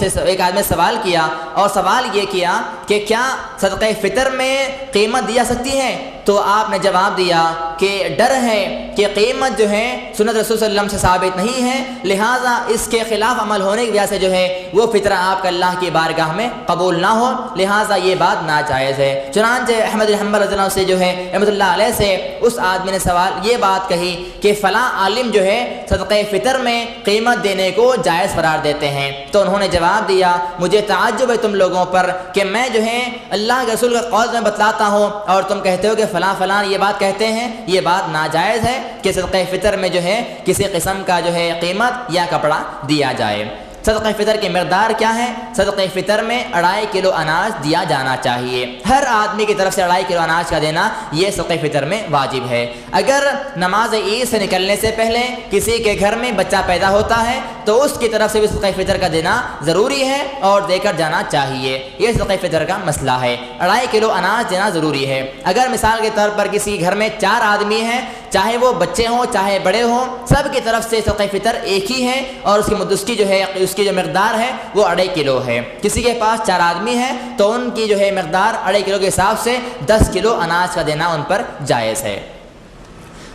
سوال کیا، اور سوال یہ کیا کہ کیا صدقہ فطر میں قیمت دی جا سکتی ہے؟ تو آپ نے جواب دیا کہ ڈر ہے کہ قیمت جو ہے سنت رسول صلی اللہ علیہ وسلم سے ثابت نہیں ہے، لہٰذا اس کے خلاف عمل ہونے کی وجہ سے جو ہے وہ فطرہ آپ کا اللہ کی بارگاہ میں قبول نہ ہو، لہٰذا یہ بات ناجائز ہے۔ چنانچہ احمد رضی اللہ عنہ سے جو ہے رحمۃ اللہ علیہ سے اس آدمی نے یہ بات کہی کہ فلاں عالم جو ہے صدقہ فطر میں قیمت دینے کو جائز قرار دیتے ہیں، تو انہوں نے جواب دیا مجھے تعجب ہے تم لوگوں پر کہ میں جو ہے اللہ کے رسول کا قول میں بتلاتا ہوں اور تم کہتے ہو کہ فلاں یہ بات کہتے ہیں۔ یہ بات ناجائز ہے کہ صدقہ فطر میں جو ہے کسی قسم کا جو ہے قیمت یا کپڑا دیا جائے۔ صدقہ فطر کی مقدار کیا ہے؟ صدقہ فطر میں 2.5 کلو اناج دیا جانا چاہیے، ہر آدمی کی طرف سے 2.5 کلو اناج کا دینا یہ صدقہ فطر میں واجب ہے۔ اگر نماز عید سے نکلنے سے پہلے کسی کے گھر میں بچہ پیدا ہوتا ہے تو اس کی طرف سے بھی صدقہ فطر کا دینا ضروری ہے اور دے کر جانا چاہیے، یہ صدقہ فطر کا مسئلہ ہے۔ 2.5 کلو اناج دینا ضروری ہے۔ اگر مثال کے طور پر کسی گھر میں 4 آدمی ہیں، چاہے وہ بچے ہوں چاہے بڑے ہوں، سب کی طرف سے صدقہ فطر ایک ہی ہے اور اس کی جو مقدار ہے وہ 2.5 کلو ہے۔ کسی کے پاس 4 آدمی ہیں تو ان کی جو ہے مقدار 2.5 کلو کے حساب سے 10 کلو اناج کا دینا ان پر جائز ہے۔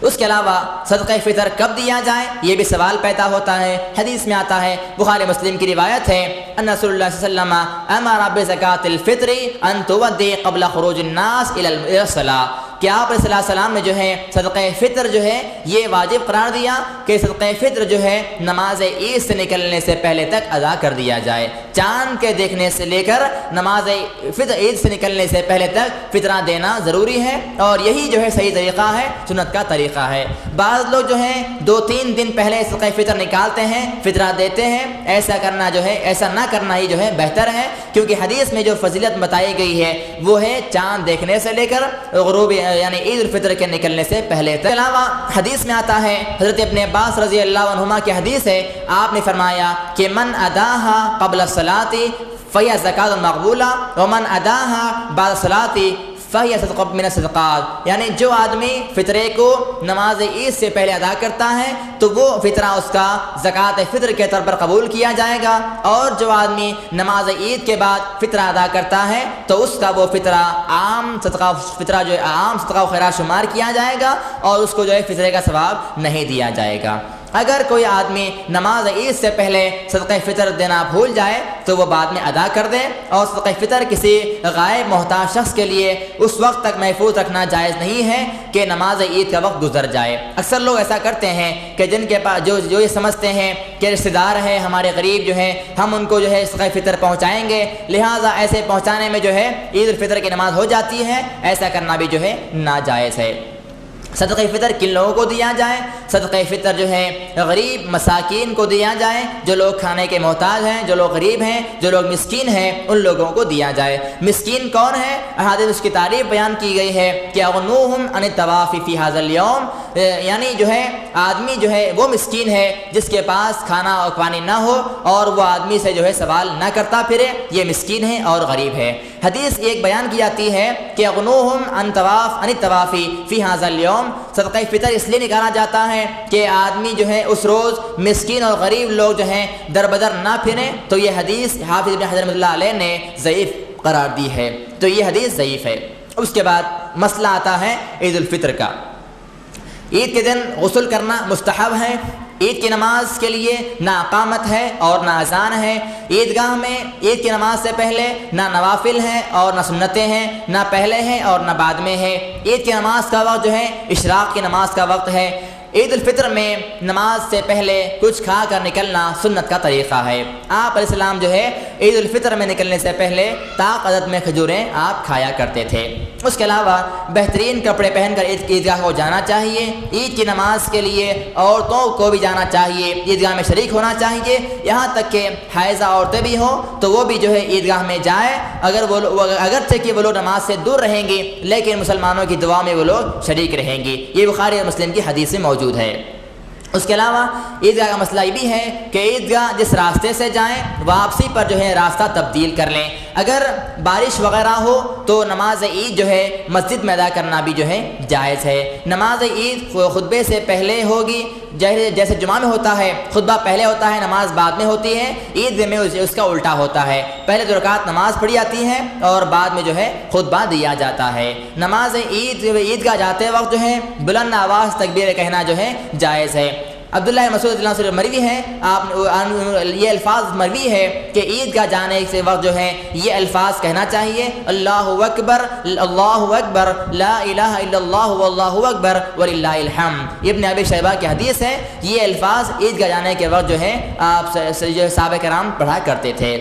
اس کے علاوہ صدقہ فطر کب دیا جائے یہ بھی سوال پیدا ہوتا ہے۔ حدیث میں آتا ہے، بخاری مسلم کی روایت ہے، ان رسول اللہ صلی اللہ علیہ وسلم امر بزکاۃ الفطر ان تودع قبل خروج الناس الى الصلاۃ، کہ آپ صلی اللہ علیہ وسلم نے جو ہے صدقہ فطر جو ہے یہ واجب قرار دیا کہ صدقہ فطر جو ہے نماز عید سے نکلنے سے پہلے تک ادا کر دیا جائے، چاند کے دیکھنے سے لے کر نماز فطر عید سے نکلنے سے پہلے تک فطرہ دینا ضروری ہے، اور یہی جو ہے صحیح طریقہ ہے، سنت کا طریقہ ہے۔ بعض لوگ جو ہیں 2-3 دن پہلے صدقہ فطر نکالتے ہیں، فطرہ دیتے ہیں، ایسا کرنا جو ہے ایسا نہ کرنا ہی جو ہے بہتر ہے، کیونکہ حدیث میں جو فضیلت بتائی گئی ہے وہ ہے چاند دیکھنے سے لے کر غروب یعنی عید الفطر کے نکلنے سے پہلے تک۔ علاوہ حدیث میں آتا ہے، حضرت ابن عباس رضی اللہ عنہما کی حدیث ہے، آپ نے فرمایا کہ من اداہا قبل الصلاۃ فہی زکاۃ مقبولہ ومن اداہا بعد الصلاۃ فہی صدقۃ من الصدقات، یعنی جو آدمی فطرے کو نماز عید سے پہلے ادا کرتا ہے تو وہ فطرہ اس کا زکوٰۃ فطر کے طور پر قبول کیا جائے گا، اور جو آدمی نماز عید کے بعد فطرہ ادا کرتا ہے تو اس کا وہ فطرہ عام صدقہ فطرہ جو ہے عام صدقہ و خیرات شمار کیا جائے گا اور اس کو جو ہے فطرے کا ثواب نہیں دیا جائے گا۔ اگر کوئی آدمی نماز عید سے پہلے صدقہ فطر دینا بھول جائے تو وہ بعد میں ادا کر دے، اور صدقہ فطر کسی غائب محتاج شخص کے لیے اس وقت تک محفوظ رکھنا جائز نہیں ہے کہ نماز عید کا وقت گزر جائے۔ اکثر لوگ ایسا کرتے ہیں کہ جن کے پاس جو یہ سمجھتے ہیں کہ رشتہ دار ہیں ہمارے غریب جو ہیں ہم ان کو جو ہے صدقہ فطر پہنچائیں گے، لہٰذا ایسے پہنچانے میں جو ہے عید الفطر کی نماز ہو جاتی ہے، ایسا کرنا بھی جو ہے ناجائز ہے۔ صدقہ فطر کن لوگوں کو دیا جائے؟ صدقہ فطر جو ہے غریب مساکین کو دیا جائے، جو لوگ کھانے کے محتاج ہیں، جو لوگ غریب ہیں، جو لوگ مسکین ہیں، ان لوگوں کو دیا جائے۔ مسکین کون ہے؟ احادیث اس کی تعریف بیان کی گئی ہے کہ اغنوہم عن الطواف فی ھذا اليوم، یعنی جو ہے آدمی جو ہے وہ مسکین ہے جس کے پاس کھانا اور پانی نہ ہو اور وہ آدمی سے جو ہے سوال نہ کرتا پھرے، یہ مسکین ہے اور غریب ہے۔ حدیث ایک بیان کی جاتی ہے کہ اغنوہم عن الطواف فی ھذا اليوم، صدقہ فطر اس لیے نکالا جاتا ہے کہ آدمی جو ہے اس روز مسکین اور غریب لوگ جو ہیں در بدر نہ پھریں، تو یہ حدیث حافظ ابن حجر رحمۃ اللہ علیہ نے ضعیف قرار دی ہے، تو یہ حدیث ضعیف ہے۔ اس کے بعد مسئلہ آتا ہے عید الفطر کا۔ عید کے دن غسل کرنا مستحب ہے، عید کی نماز کے لیے نہ اقامت ہے اور نہ اذان ہے، عیدگاہ میں عید کی نماز سے پہلے نہ نوافل ہیں اور نہ سنتیں ہیں، نہ پہلے ہیں اور نہ بعد میں ہے۔ عید کی نماز کا وقت جو ہے اشراق کی نماز کا وقت ہے۔ عید الفطر میں نماز سے پہلے کچھ کھا کر نکلنا سنت کا طریقہ ہے۔ آپ علیہ السلام جو ہے عید الفطر میں نکلنے سے پہلے طاق عدد میں کھجوریں آپ کھایا کرتے تھے۔ اس کے علاوہ بہترین کپڑے پہن کر عیدگاہ کو جانا چاہیے۔ عید کی نماز کے لیے عورتوں کو بھی جانا چاہیے، عیدگاہ میں شریک ہونا چاہیے، یہاں تک کہ حائضہ عورتیں بھی ہوں تو وہ بھی جو ہے عیدگاہ میں جائیں، اگرچہ کہ وہ لوگ نماز سے دور رہیں گی لیکن مسلمانوں کی دعا میں وہ لوگ شریک رہیں گی، یہ بخاری اور مسلم کی حدیث میں موجود ہے۔ اس کے علاوہ عیدگاہ کا مسئلہ یہ بھی ہے کہ عیدگاہ جس راستے سے جائیں واپسی پر جو ہے راستہ تبدیل کر لیں۔ اگر بارش وغیرہ ہو تو نماز عید جو ہے مسجد میں ادا کرنا بھی جو ہے جائز ہے۔ نماز عید خطبے سے پہلے ہوگی، جیسے جمعہ میں ہوتا ہے خطبہ پہلے ہوتا ہے نماز بعد میں ہوتی ہے، عید میں اس کا الٹا ہوتا ہے، پہلے 2 رکعت نماز پڑھی جاتی ہے اور بعد میں جو ہے خطبہ دیا جاتا ہے۔ نماز عیدگاہ جاتے وقت جو ہے بلند آواز تکبیر کہنا جو ہے جائز ہے۔ عبداللہ مسعود رضی اللہ عنہ سے مروی ہے، یہ الفاظ مروی ہے کہ عیدگاہ جانے سے وقت جو ہے یہ الفاظ کہنا چاہیے، اللہ اکبر اللہ اکبر لا الہ الا اللہ واللہ اکبر وللہ الحمد۔ ابن ابی شیبہ کی حدیث ہے، یہ الفاظ عیدگاہ جانے کے وقت جو ہے آپ صحابہ کرام پڑھا کرتے تھے۔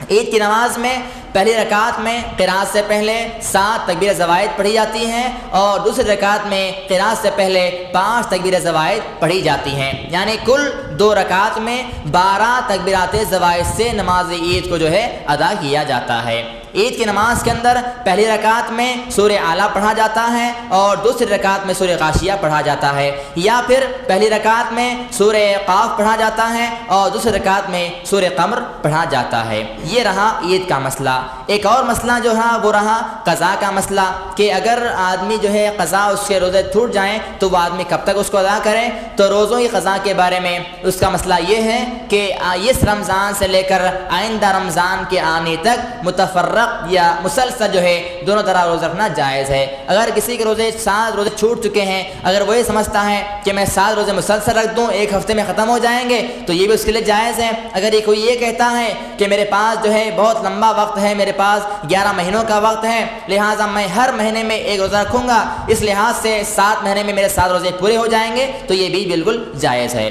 عید کی نماز میں پہلی رکعت میں قرات سے پہلے 7 تکبیر زوائد پڑھی جاتی ہیں اور دوسری رکعت میں قرات سے پہلے 5 تکبیر زوائد پڑھی جاتی ہیں، یعنی کل 2 رکعت میں 12 تکبیرات زوائد سے نماز عید کو جو ہے ادا کیا جاتا ہے۔ عید کی نماز کے اندر پہلی رکعت میں سورہ اعلیٰ پڑھا جاتا ہے اور دوسری رکعت میں سورہ غاشیہ پڑھا جاتا ہے، یا پھر پہلی رکعت میں سورہ قاف پڑھا جاتا ہے اور دوسری رکعت میں سورہ قمر پڑھا جاتا ہے۔ یہ رہا عید کا مسئلہ۔ ایک اور مسئلہ جو ہے وہ رہا قضا کا مسئلہ، کہ اگر آدمی جو ہے قضا اس کے روزے چھوٹ جائیں تو وہ آدمی کب تک اس کو ادا کرے۔ تو روزوں کی قضا کے بارے میں اس کا مسئلہ یہ ہے کہ اس رمضان سے لے کر آئندہ رمضان کے آنے تک متفرق یا مسلسل جو ہے دونوں طرح روزہ رکھنا جائز ہے۔ اگر کسی کے روزے 7 روزے چھوٹ چکے ہیں، اگر وہ یہ سمجھتا ہے کہ میں 7 روزے مسلسل رکھ دوں، 1 ہفتے میں ختم ہو جائیں گے، تو یہ بھی اس کے لیے جائز ہے۔ اگر یہ کوئی یہ کہتا ہے کہ میرے پاس جو ہے بہت لمبا وقت ہے، میرے پاس 11 مہینوں کا وقت ہے، لہٰذا میں ہر مہینے میں 1 روزہ رکھوں گا، اس لحاظ سے 7 مہینے میں میرے 7 روزے پورے ہو جائیں گے، تو یہ بھی بالکل جائز ہے۔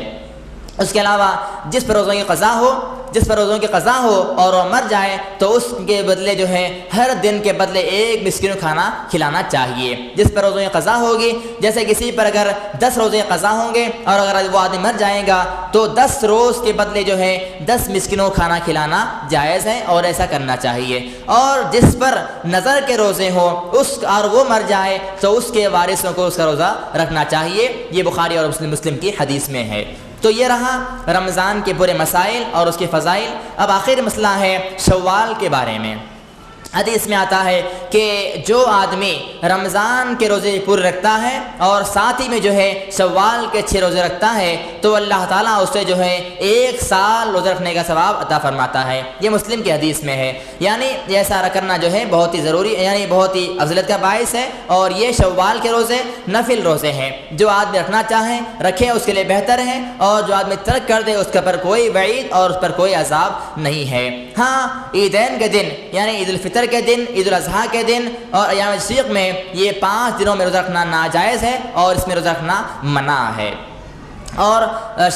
اس کے علاوہ جس پر روزوں کی قضا ہو اور وہ مر جائے تو اس کے بدلے جو ہے ہر دن کے بدلے 1 مسکین کو کھانا کھلانا چاہیے۔ جس پر روزوں کی قضا ہوگی، جیسے کسی پر اگر 10 روزے قضا ہوں گے اور اگر وہ آدمی مر جائے گا تو 10 روز کے بدلے جو ہے 10 مسکینوں کو کھانا کھلانا جائز ہے اور ایسا کرنا چاہیے۔ اور جس پر نظر کے روزے ہوں اور وہ مر جائے تو اس کے وارثوں کو اس کا روزہ رکھنا چاہیے۔ یہ بخاری اور مسلم کی حدیث میں ہے۔ تو یہ رہا رمضان کے پورے مسائل اور اس کے فضائل۔ اب آخر مسئلہ ہے شوال کے بارے میں۔ حدیث میں آتا ہے کہ جو آدمی رمضان کے روزے پورے رکھتا ہے اور ساتھ ہی میں جو ہے شوال کے 6 روزے رکھتا ہے تو اللہ تعالیٰ اسے جو ہے 1 سال روزہ رکھنے کا ثواب عطا فرماتا ہے۔ یہ مسلم کی حدیث میں ہے، یعنی ایسا کرنا جو ہے بہت ہی ضروری، یعنی بہت ہی افضلیت کا باعث ہے۔ اور یہ شوال کے روزے نفل روزے ہیں، جو آدمی رکھنا چاہیں رکھیں، اس کے لیے بہتر ہے، اور جو آدمی ترک کر دے اس کے پر کوئی وعید اور اس پر کوئی عذاب نہیں ہے۔ ہاں، عیدین کے دن یعنی عید الفطر کے دن، عید الاضحیٰ کے دن اور ایام تشریق میں یہ 5 دنوں میں روزہ رکھنا ناجائز ہے اور اس میں روزہ رکھنا منع ہے۔ اور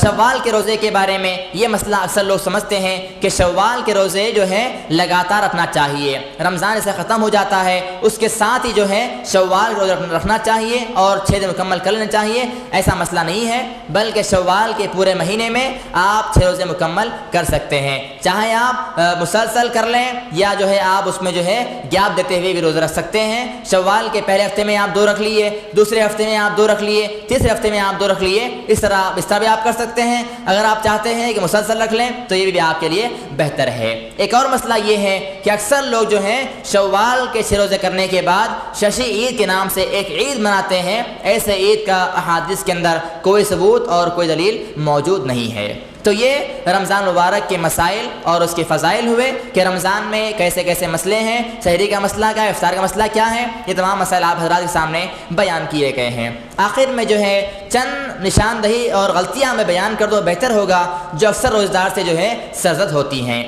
شوال کے روزے کے بارے میں یہ مسئلہ اکثر لوگ سمجھتے ہیں کہ شوال کے روزے جو ہے لگاتار رکھنا چاہیے، رمضان سے ختم ہو جاتا ہے اس کے ساتھ ہی جو ہے شوال روزہ رکھنا چاہیے اور 6 دن مکمل کر لینا چاہیے۔ ایسا مسئلہ نہیں ہے، بلکہ شوال کے پورے مہینے میں آپ 6 روزے مکمل کر سکتے ہیں، چاہے آپ مسلسل کر لیں یا جو ہے آپ اس میں جو ہے گیپ دیتے ہوئے بھی روزہ رکھ سکتے ہیں۔ شوال کے پہلے ہفتے میں آپ 2 رکھ لیے، دوسرے ہفتے میں آپ 2 رکھ لیے، تیسرے ہفتے میں آپ 2 رکھ لیے، اس طرح بھی آپ کر سکتے ہیں۔ اگر آپ چاہتے ہیں کہ مسلسل رکھ لیں تو یہ بھی آپ کے لیے بہتر ہے۔ ایک اور مسئلہ یہ ہے کہ اکثر لوگ جو ہیں شوال کے 6 روزے کرنے کے بعد ششی عید کے نام سے ایک عید مناتے ہیں۔ ایسے عید کا احادیث کے اندر کوئی ثبوت اور کوئی دلیل موجود نہیں ہے۔ تو یہ رمضان مبارک کے مسائل اور اس کے فضائل ہوئے کہ رمضان میں کیسے کیسے مسئلے ہیں، سحری کا مسئلہ کیا ہے، افطار کا مسئلہ کیا ہے، یہ تمام مسائل آپ حضرات کے سامنے بیان کیے گئے ہیں۔ آخر میں جو ہے چند نشاندہی اور غلطیاں میں بیان کر دو بہتر ہوگا جو اکثر روزدار سے جو ہے سرزد ہوتی ہیں۔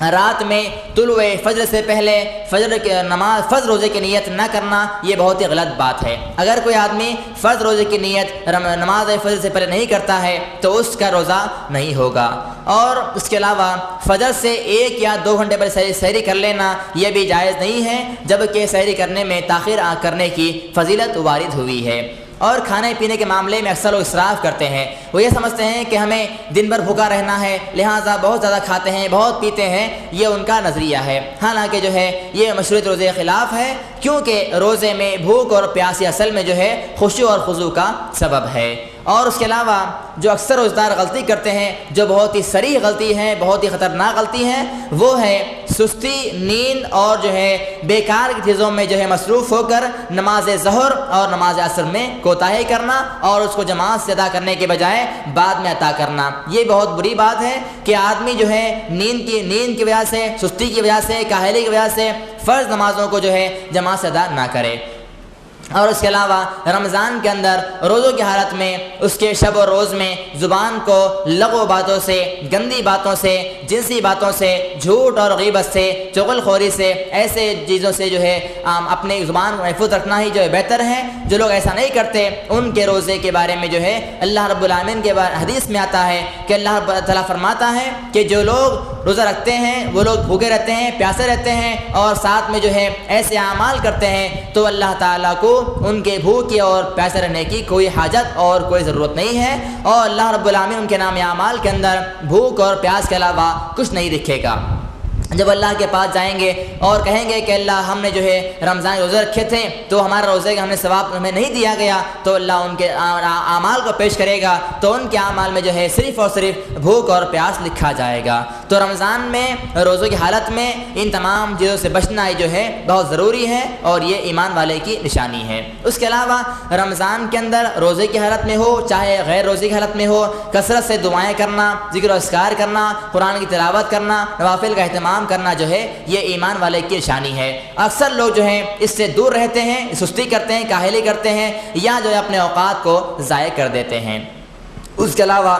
رات میں طلوع فجر سے پہلے فجر کی نماز فرض روزے کی نیت نہ کرنا یہ بہت ہی غلط بات ہے۔ اگر کوئی آدمی فرض روزے کی نیت نماز فجر سے پہلے نہیں کرتا ہے تو اس کا روزہ نہیں ہوگا۔ اور اس کے علاوہ فجر سے 1 یا 2 گھنٹے پہلے سحری کر لینا یہ بھی جائز نہیں ہے، جبکہ سحری کرنے میں تاخیر کرنے کی فضیلت وارد ہوئی ہے۔ اور کھانے پینے کے معاملے میں اکثر لوگ اسراف کرتے ہیں، وہ یہ سمجھتے ہیں کہ ہمیں دن بھر بھوکا رہنا ہے لہٰذا بہت زیادہ کھاتے ہیں، بہت پیتے ہیں، یہ ان کا نظریہ ہے۔ حالانکہ جو ہے یہ مشروط روزے کے خلاف ہے، کیونکہ روزے میں بھوک اور پیاسی اصل میں جو ہے خشوع اور خضوع کا سبب ہے۔ اور اس کے علاوہ جو اکثر روزدار غلطی کرتے ہیں، جو بہت ہی صریح غلطی ہے، بہت ہی خطرناک غلطی ہے، وہ ہے سستی، نیند اور جو ہے بیکار کی چیزوں میں جو ہے مصروف ہو کر نماز ظہر اور نماز عصر میں کوتاہی کرنا اور اس کو جماعت سے ادا کرنے کے بجائے بعد میں عطا کرنا۔ یہ بہت بری بات ہے کہ آدمی جو ہے نیند کی وجہ سے، سستی کی وجہ سے، کاہلی کی وجہ سے فرض نمازوں کو جو ہے جماعت سے ادا نہ کرے۔ اور اس کے علاوہ رمضان کے اندر روزوں کی حالت میں اس کے شب و روز میں زبان کو لغو باتوں سے، گندی باتوں سے، جنسی باتوں سے، جھوٹ اور غیبت سے، چغل خوری سے، ایسے چیزوں سے جو ہے اپنے زبان کو محفوظ رکھنا ہی جو ہے بہتر ہے۔ جو لوگ ایسا نہیں کرتے ان کے روزے کے بارے میں جو ہے اللہ رب العالمین کے حدیث میں آتا ہے کہ اللہ تعالیٰ فرماتا ہے کہ جو لوگ روزہ رکھتے ہیں وہ لوگ بھوکے رہتے ہیں، پیاسے رہتے ہیں اور ساتھ میں جو ہے ایسے اعمال کرتے ہیں تو اللہ تعالیٰ کو ان کے بھوکے اور پیاسے رہنے کی کوئی حاجت اور کوئی ضرورت نہیں ہے، اور اللہ رب العالمین ان کے نام اعمال کے اندر بھوک اور پیاس کے علاوہ کچھ نہیں دکھے گا۔ جب اللہ کے پاس جائیں گے اور کہیں گے کہ اللہ ہم نے جو ہے رمضان روزے رکھے تھے تو ہمارا روزے کا ہم نے ثواب ہمیں نہیں دیا گیا، تو اللہ ان کے اعمال کو پیش کرے گا تو ان کے اعمال میں جو ہے صرف اور صرف بھوک اور پیاس لکھا جائے گا۔ تو رمضان میں روزوں کی حالت میں ان تمام چیزوں سے بچنا جو ہے بہت ضروری ہے اور یہ ایمان والے کی نشانی ہے۔ اس کے علاوہ رمضان کے اندر روزے کی حالت میں ہو چاہے غیر روزے کی حالت میں ہو، کثرت سے دعائیں کرنا، ذکر و اذکار کرنا، قرآن کی تلاوت کرنا، نوافل کا اہتمام کرنا جو ہے یہ ایمان والے کی نشانی ہے۔ اکثر لوگ جو ہیں اس سے دور رہتے ہیں، سستی کرتے ہیں، کاہلی کرتے ہیں یا جو ہے اپنے اوقات کو ضائع کر دیتے ہیں۔ اس کے علاوہ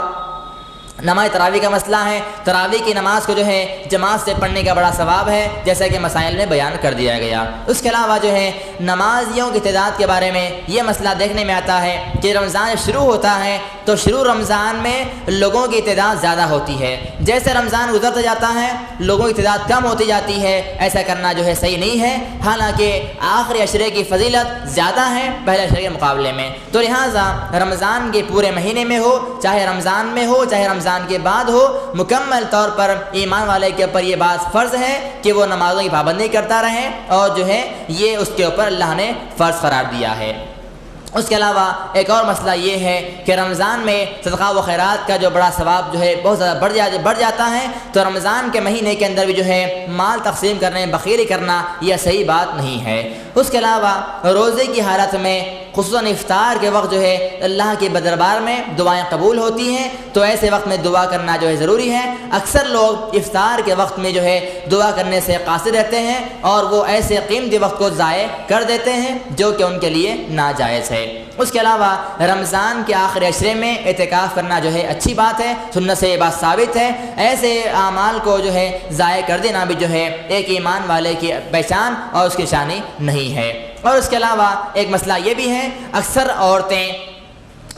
نماز تراویح کا مسئلہ ہے، تراویح کی نماز کو جو ہے جماعت سے پڑھنے کا بڑا ثواب ہے جیسا کہ مسائل میں بیان کر دیا گیا۔ اس کے علاوہ جو ہے نمازیوں کی تعداد کے بارے میں یہ مسئلہ دیکھنے میں آتا ہے کہ رمضان شروع ہوتا ہے تو شروع رمضان میں لوگوں کی تعداد زیادہ ہوتی ہے، جیسے رمضان گزرتا جاتا ہے لوگوں کی تعداد کم ہوتی جاتی ہے، ایسا کرنا جو ہے صحیح نہیں ہے، حالانکہ آخری عشرے کی فضیلت زیادہ ہے پہلے عشرے کے مقابلے میں۔ تو لہٰذا رمضان کے پورے مہینے میں ہو چاہے رمضان میں ہو چاہے رمضان کے بعد ہو، مکمل طور پر ایمان والے کے اوپر یہ بات فرض ہے کہ وہ نمازوں کی پابندی کرتا رہے اور جو ہے یہ اس کے اوپر اللہ نے فرض قرار دیا ہے۔ اس کے علاوہ ایک اور مسئلہ یہ ہے کہ رمضان میں صدقہ و خیرات کا جو بڑا ثواب جو ہے بہت زیادہ بڑھ جاتا ہے، تو رمضان کے مہینے کے اندر بھی جو ہے مال تقسیم کرنے بخیلی کرنا یہ صحیح بات نہیں ہے۔ اس کے علاوہ روزے کی حالت میں خصوصاً افطار کے وقت جو ہے اللہ کے دربار میں دعائیں قبول ہوتی ہیں، تو ایسے وقت میں دعا کرنا جو ہے ضروری ہے۔ اکثر لوگ افطار کے وقت میں جو ہے دعا کرنے سے قاصر رہتے ہیں اور وہ ایسے قیمتی وقت کو ضائع کر دیتے ہیں جو کہ ان کے لیے ناجائز ہے۔ اس کے علاوہ رمضان کے آخری عشرے میں اعتکاف کرنا جو ہے اچھی بات ہے، سنت سے یہ بات ثابت ہے، ایسے اعمال کو جو ہے ضائع کر دینا بھی جو ہے ایک ایمان والے کی پہچان اور اس کی نشانی نہیں ہے۔ اور اس کے علاوہ ایک مسئلہ یہ بھی ہے، اکثر عورتیں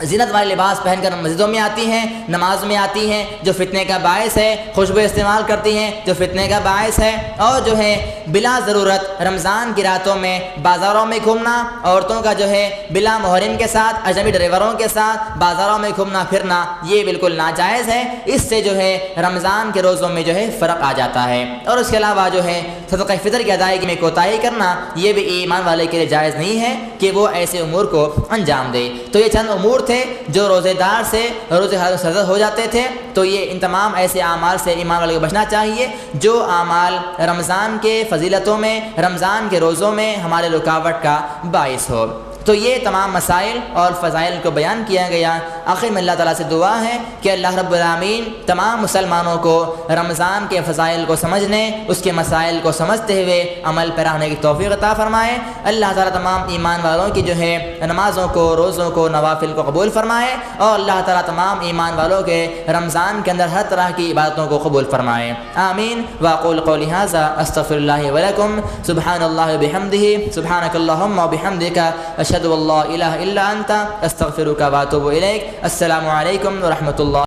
زینت والے لباس پہن کر مسجدوں میں آتی ہیں، نماز میں آتی ہیں، جو فتنے کا باعث ہے، خوشبو استعمال کرتی ہیں جو فتنے کا باعث ہے، اور جو ہے بلا ضرورت رمضان کی راتوں میں بازاروں میں گھومنا، عورتوں کا جو ہے بلا محرم کے ساتھ اجنبی ڈرائیوروں کے ساتھ بازاروں میں گھومنا پھرنا یہ بالکل ناجائز ہے۔ اس سے جو ہے رمضان کے روزوں میں جو ہے فرق آ جاتا ہے۔ اور اس کے علاوہ جو ہے صدقہ فطر کی ادائیگی میں کوتاہی کرنا یہ بھی ایمان والے کے لیے جائز نہیں ہے کہ وہ ایسے امور کو انجام دے۔ تو یہ چند امور تھے جو روزے دار سے روزے حاضر سزا ہو جاتے تھے، تو یہ ان تمام ایسے اعمال سے ایمان والے کو بچنا چاہیے جو اعمال رمضان کے فضیلتوں میں رمضان کے روزوں میں ہمارے رکاوٹ کا باعث ہو۔ تو یہ تمام مسائل اور فضائل کو بیان کیا گیا۔ آخر میں اللہ تعالیٰ سے دعا ہے کہ اللہ رب العالمین تمام مسلمانوں کو رمضان کے فضائل کو سمجھنے، اس کے مسائل کو سمجھتے ہوئے عمل پیرا ہونے کی توفیق عطا فرمائے۔ اللہ تعالیٰ تمام ایمان والوں کی جو ہے نمازوں کو، روزوں کو، نوافل کو قبول فرمائے، اور اللہ تعالیٰ تمام ایمان والوں کے رمضان کے اندر ہر طرح کی عبادتوں کو قبول فرمائے، آمین۔ واقول قولی ھذا استغفر اللہ ولکم، سبحان اللہ وبحمدہ، سبحانک اللہم وبحمدک، اشہد ان لا الہ الا انت، استغفرک واتوب الیک۔ السلام علیکم ورحمۃ اللہ۔